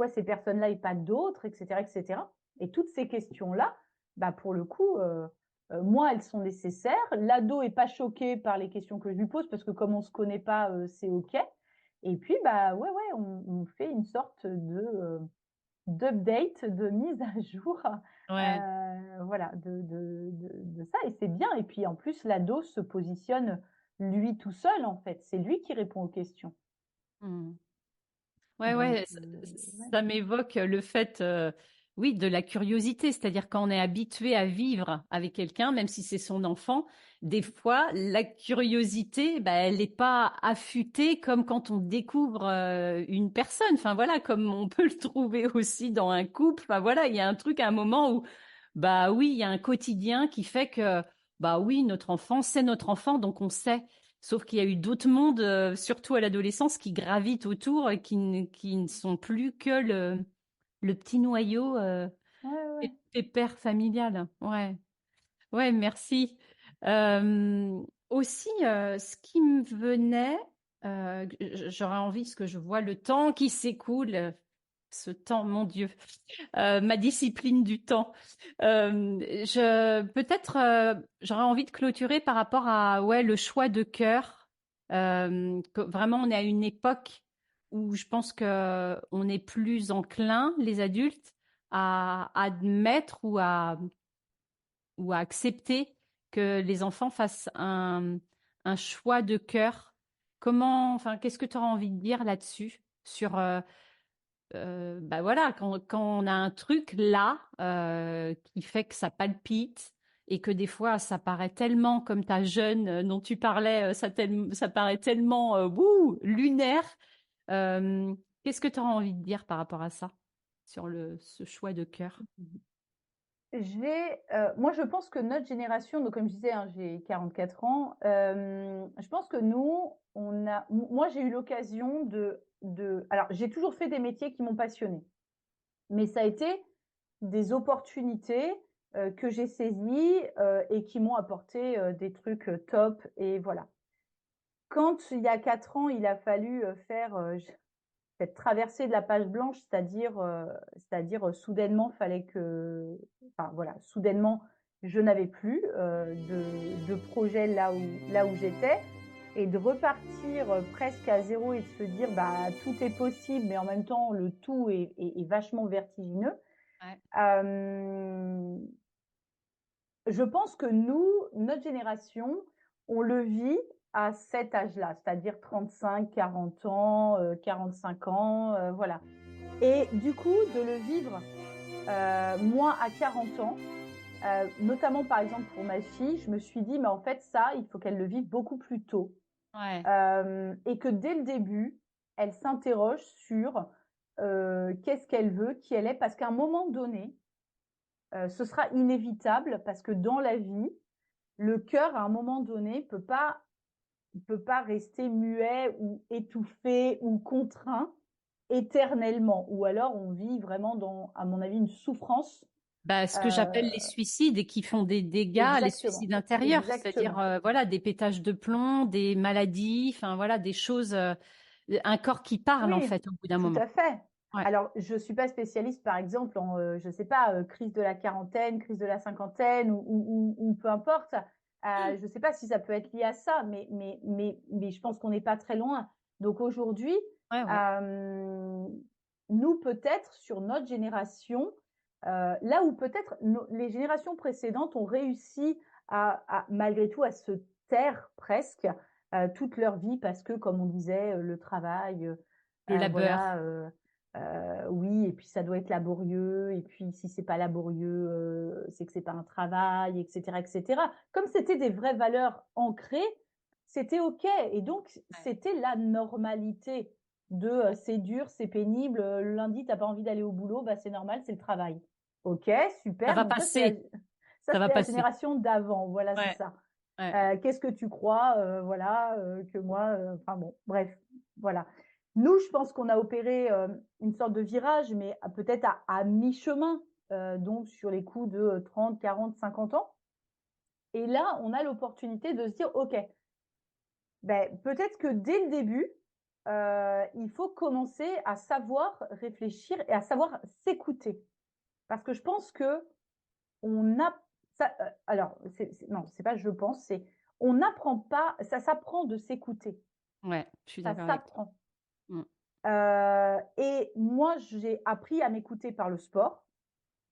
ces personnes-là et pas d'autres, etc., etc. Et toutes ces questions-là, bah pour le coup, moi, elles sont nécessaires. L'ado est pas choqué par les questions que je lui pose parce que comme on se connaît pas, c'est ok. Et puis, bah ouais, ouais, on fait une sorte d'update, de mise à jour, Ouais. voilà, de ça. Et c'est bien. Et puis en plus, l'ado se positionne lui tout seul, en fait. C'est lui qui répond aux questions. Mmh. Ouais, Donc, ouais, ouais. ça m'évoque le fait, oui, de la curiosité. C'est-à-dire quand on est habitué à vivre avec quelqu'un, même si c'est son enfant, des fois, la curiosité, bah, elle n'est pas affûtée comme quand on découvre une personne. Enfin voilà, comme on peut le trouver aussi dans un couple. Enfin voilà, il y a un truc à un moment où, bah oui, il y a un quotidien qui fait que, bah oui, notre enfant, c'est notre enfant, donc on sait. Sauf qu'il y a eu d'autres mondes, surtout à l'adolescence, qui gravitent autour et qui ne sont plus que le petit noyau Ouais, ouais. pépère familial. Ouais, ouais, merci. Aussi, ce qui me venait, j'aurais envie, parce que je vois le temps qui s'écoule, ce temps, mon Dieu, ma discipline du temps. Peut-être, j'aurais envie de clôturer par rapport à ouais le choix de cœur. Vraiment, on est à une époque où je pense que on est plus enclin, les adultes, à admettre ou à accepter que les enfants fassent un choix de cœur. Enfin, qu'est-ce que tu auras envie de dire là-dessus sur bah voilà, quand on a un truc là qui fait que ça palpite et que des fois ça paraît tellement comme ta jeune dont tu parlais, ça paraît tellement wouh, lunaire. Qu'est-ce que tu auras envie de dire par rapport à ça, sur ce choix de cœur? Moi, je pense que notre génération, donc comme je disais, hein, j'ai 44 ans, je pense que nous, moi, j'ai eu l'occasion alors, j'ai toujours fait des métiers qui m'ont passionnée, mais ça a été des opportunités que j'ai saisies et qui m'ont apporté des trucs top et voilà. Quand il y a 4 ans, il a fallu faire cette traversée de la page blanche, c'est-à-dire soudainement, fallait que, enfin voilà, soudainement, je n'avais plus de projet là où j'étais et de repartir presque à zéro et de se dire bah tout est possible, mais en même temps le tout est vachement vertigineux. Ouais. Euh, je pense que nous, notre génération, on le vit à cet âge-là, c'est-à-dire 35, 40 ans, 45 ans, voilà. Et du coup, de le vivre, moi, à 40 ans, notamment par exemple pour ma fille, je me suis dit, mais en fait, ça, il faut qu'elle le vive beaucoup plus tôt. Ouais. Et que dès le début, elle s'interroge sur qu'est-ce qu'elle veut, qui elle est, parce qu'à un moment donné, ce sera inévitable, parce que dans la vie, le cœur, à un moment donné, peut pas rester muet ou étouffé ou contraint éternellement. Ou alors, on vit vraiment dans, à mon avis, une souffrance. Bah, ce que j'appelle Euh, les suicides et qui font des dégâts, les exactement, suicides intérieurs, c'est-à-dire exactement. voilà des pétages de plomb, des maladies, enfin voilà des choses, un corps qui parle en Oui, fait au bout d'un tout moment. à fait. Ouais. Alors, je suis pas spécialiste, par exemple, en, je sais pas, crise de la quarantaine, crise de la cinquantaine ou peu importe. Je sais pas si ça peut être lié à ça, mais je pense qu'on n'est pas très loin. Donc aujourd'hui, Ouais, ouais. nous, peut-être, sur notre génération, là où peut-être les générations précédentes ont réussi malgré tout, à se taire presque toute leur vie parce que, comme on disait, le travail, Le labeur. voilà, oui, et puis ça doit être laborieux, et puis si c'est pas laborieux, c'est que c'est pas un travail, etc., etc. Comme c'était des vraies valeurs ancrées, c'était OK. Et donc, Ouais. c'était la normalité de c'est dur, c'est pénible, le lundi, t'as pas envie d'aller au boulot, bah c'est normal, c'est le travail. OK, Ça super. va Donc passer. ça, Ça va c'était la passer. génération d'avant. Voilà, c'est Ouais. ça. Ouais. Qu'est-ce que tu crois, voilà, que moi, enfin bon, bref, voilà. Nous, je pense qu'on a opéré une sorte de virage, mais peut-être à mi-chemin, donc sur les coups de 30, 40, 50 ans. Et là, on a l'opportunité de se dire, OK, ben, peut-être que dès le début, il faut commencer à savoir réfléchir et à savoir s'écouter. Parce que je pense que on a ça, alors non, c'est pas je pense, c'est on n'apprend pas, ça s'apprend de s'écouter. Ouais, je suis Ça d'accord avec toi. s'apprend. Mm. Et moi, j'ai appris à m'écouter par le sport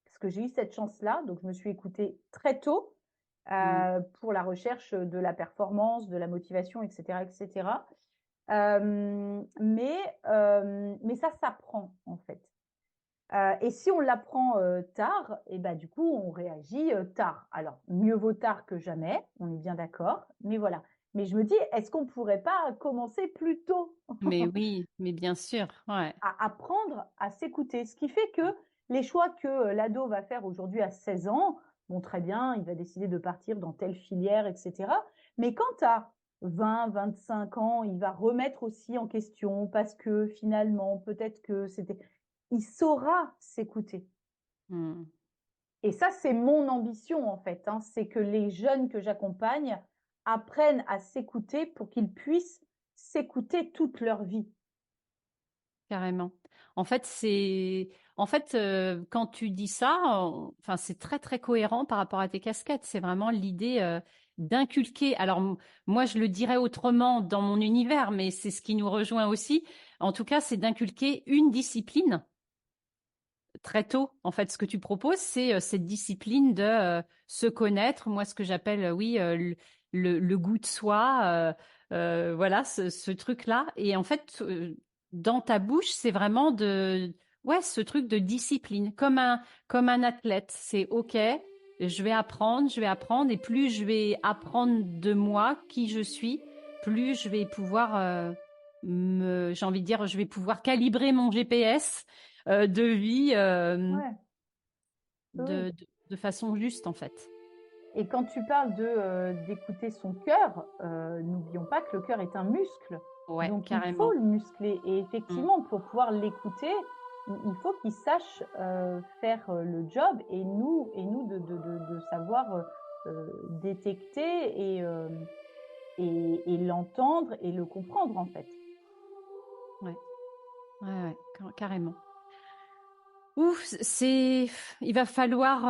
parce que j'ai eu cette chance-là. Donc, je me suis écoutée très tôt Mm. pour la recherche de la performance, de la motivation, etc., etc. Mais ça s'apprend en fait. Et si on l'apprend tard, et ben du coup, on réagit tard. Alors, mieux vaut tard que jamais, on est bien d'accord, mais voilà. Mais je me dis, est-ce qu'on pourrait pas commencer plus tôt Mais oui, mais bien sûr. Ouais. à apprendre à s'écouter? Ce qui fait que les choix que l'ado va faire aujourd'hui à 16 ans, bon, très bien, il va décider de partir dans telle filière, etc. Mais quand à 20, 25 ans, il va remettre aussi en question parce que finalement, peut-être que c'était... Il saura s'écouter. Mm. Et ça, c'est mon ambition, en fait, hein, c'est que les jeunes que j'accompagne apprennent à s'écouter pour qu'ils puissent s'écouter toute leur vie. Carrément. En fait, quand tu dis ça, enfin, c'est très, très cohérent par rapport à tes casquettes. C'est vraiment l'idée d'inculquer. Alors, moi, je le dirais autrement dans mon univers, mais c'est ce qui nous rejoint aussi. En tout cas, c'est d'inculquer une discipline très tôt. En fait, ce que tu proposes, c'est cette discipline de se connaître. Moi, ce que j'appelle, oui, le goût de soi. Voilà, ce truc-là. Et en fait, dans ta bouche, c'est vraiment ouais, ce truc de discipline, comme un athlète. C'est OK. Je vais apprendre, et plus je vais apprendre de moi, qui je suis, plus je vais pouvoir j'ai envie de dire, je vais pouvoir calibrer mon GPS de vie Ouais, oui. de façon juste, en fait. Et quand tu parles d'écouter son cœur, n'oublions pas que le cœur est un muscle. Ouais, Donc il faut carrément. le muscler. Et Mm. effectivement, pour pouvoir l'écouter, il faut qu'il sache faire le job et nous de savoir détecter et l'entendre et le comprendre en fait. Ouais, ouais, ouais, carrément. Ouf, il va falloir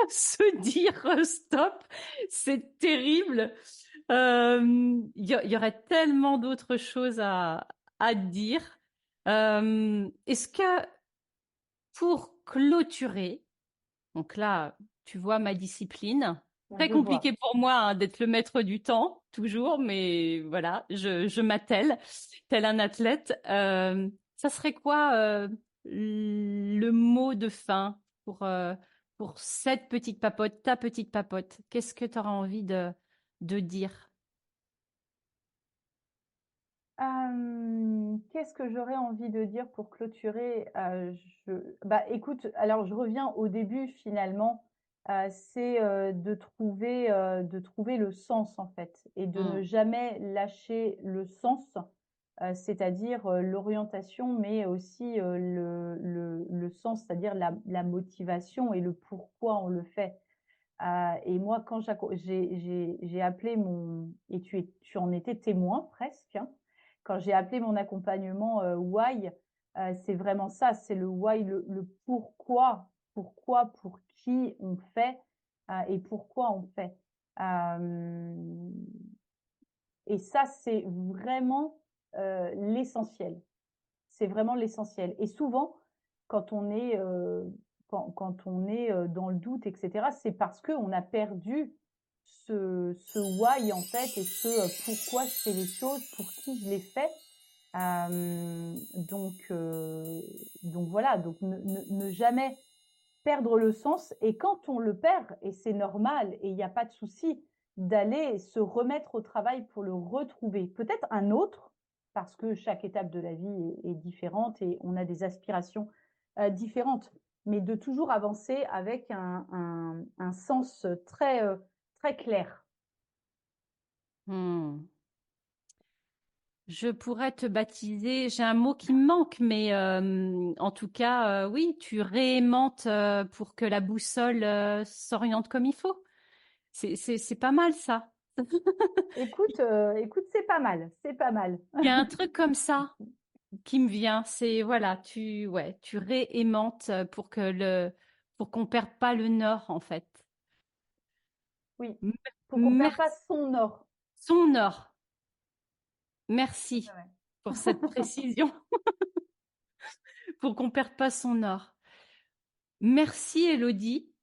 se dire stop. C'est terrible. Il y aurait tellement d'autres choses à dire. Est-ce que pour clôturer, donc là, tu vois ma discipline. Très Je vois. compliqué pour moi hein, d'être le maître du temps, toujours, mais voilà, je m'attelle, tel un athlète. Ça serait quoi le mot de fin pour cette petite papote, ta petite papote? Qu'est-ce que tu auras envie de dire? Qu'est-ce que j'aurais envie de dire pour clôturer? Bah, écoute, alors je reviens au début finalement. C'est de trouver le sens en fait et de ne Hmm, jamais lâcher le sens, c'est-à-dire l'orientation, mais aussi le sens, c'est-à-dire la motivation et le pourquoi on le fait. Et moi, quand j'ai appelé et tu en étais témoin presque, hein, quand j'ai appelé mon accompagnement Why, C'est vraiment ça, c'est le why, le pourquoi, pour qui on fait, et pourquoi on fait. Hem et ça, c'est vraiment, l'essentiel. C'est vraiment l'essentiel et souvent, quand on est, quand on est, dans le doute et cetera, c'est parce qu'on a perdu ce why en fait et pourquoi je fais les choses, pour qui je les fais. Hem, donc voilà, donc ne jamais perdre le sens et quand on le perd et c'est normal et il y a pas de souci, d'aller se remettre au travail pour le retrouver. Peut-être un autre, parce que chaque étape de la vie est différente et on a des aspirations, différentes. Mais de toujours avancer avec un sens, très, très clair. Mmh. Je pourrais te baptiser, j'ai un mot qui me manque, mais en tout cas, oui, tu réaimantes pour que la boussole s'oriente comme il faut. C'est pas mal ça. Écoute, c'est pas mal, c'est pas mal. Il y a un truc comme ça qui me vient, c'est voilà, tu réaimantes pour qu'on perde pas le nord en fait. Oui, M- pour qu'on perde pas Merci, son nord. son nord. Merci Ouais. pour cette précision, pour qu'on perde pas son nord. Merci Elodie.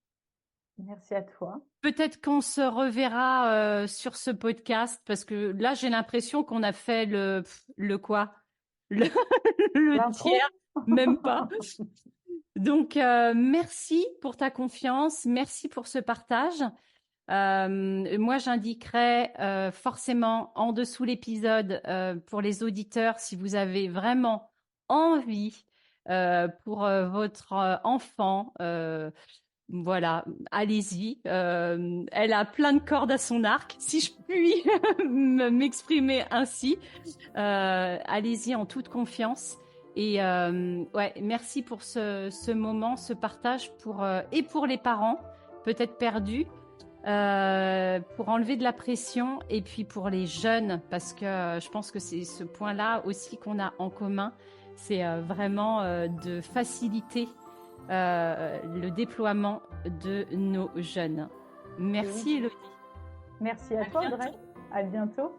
Merci à toi. Peut-être qu'on se reverra sur ce podcast parce que là j'ai l'impression qu'on a fait le quoi? Le, le tiers, L'intro? même pas. Donc merci pour ta confiance, merci pour ce partage. Moi j'indiquerai forcément en dessous l'épisode pour les auditeurs si vous avez vraiment envie pour votre enfant. Voilà, allez-y. Elle a plein de cordes à son arc, si je puis m'exprimer ainsi. Allez-y en toute confiance. Et ouais, merci pour ce moment, ce partage et pour les parents, peut-être perdus, pour enlever de la pression et puis pour les jeunes, parce que je pense que c'est ce point-là aussi qu'on a en commun, c'est vraiment de faciliter le déploiement de nos jeunes. Et oui. Merci Elodie. Merci à À toi, Audrey. bientôt. À bientôt.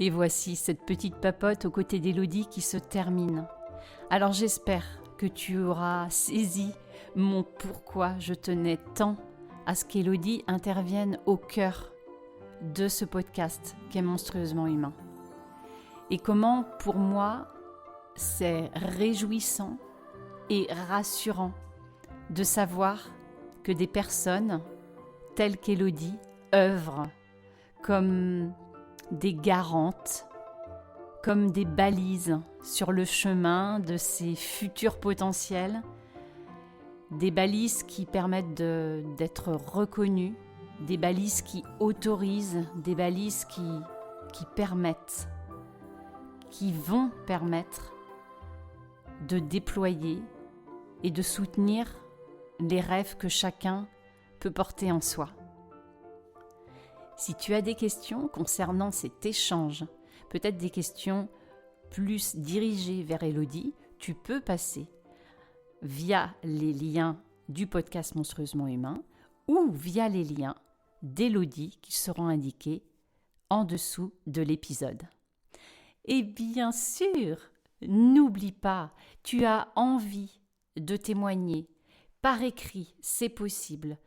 Et voici cette petite papote aux côtés d'Elodie qui se termine. Alors j'espère que tu auras saisi mon pourquoi je tenais tant à ce qu'Elodie intervienne au cœur de ce podcast qui est monstrueusement humain. Et comment pour moi c'est réjouissant et rassurant de savoir que des personnes telles qu'Elodie œuvrent comme des garantes, comme des balises sur le chemin de ces futurs potentiels, des balises qui permettent d'être reconnus, des balises qui autorisent, des balises qui permettent, qui vont permettre de déployer et de soutenir les rêves que chacun peut porter en soi. Si tu as des questions concernant cet échange, peut-être des questions plus dirigées vers Elodie, tu peux passer via les liens du podcast Monstrueusement Humain ou via les liens d'Elodie qui seront indiqués en dessous de l'épisode. Et bien sûr, n'oublie pas, tu as envie de témoigner par écrit, c'est possible.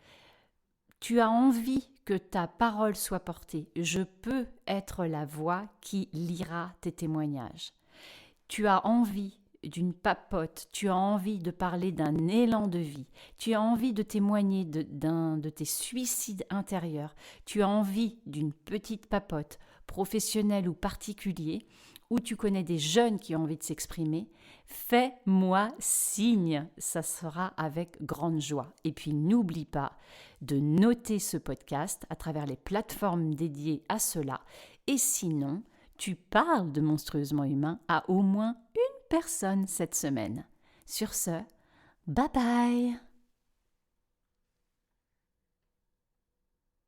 Tu as envie que ta parole soit portée. Je peux être la voix qui lira tes témoignages. Tu as envie d'une papote, tu as envie de parler d'un élan de vie, tu as envie de témoigner de tes suicides intérieurs, tu as envie d'une petite papote, professionnelle ou particulier, ou tu connais des jeunes qui ont envie de s'exprimer, fais-moi signe, ça sera avec grande joie. Et puis n'oublie pas de noter ce podcast à travers les plateformes dédiées à cela. Et sinon, tu parles de Monstrueusement Humain à au moins une personne cette semaine. Sur ce, bye bye!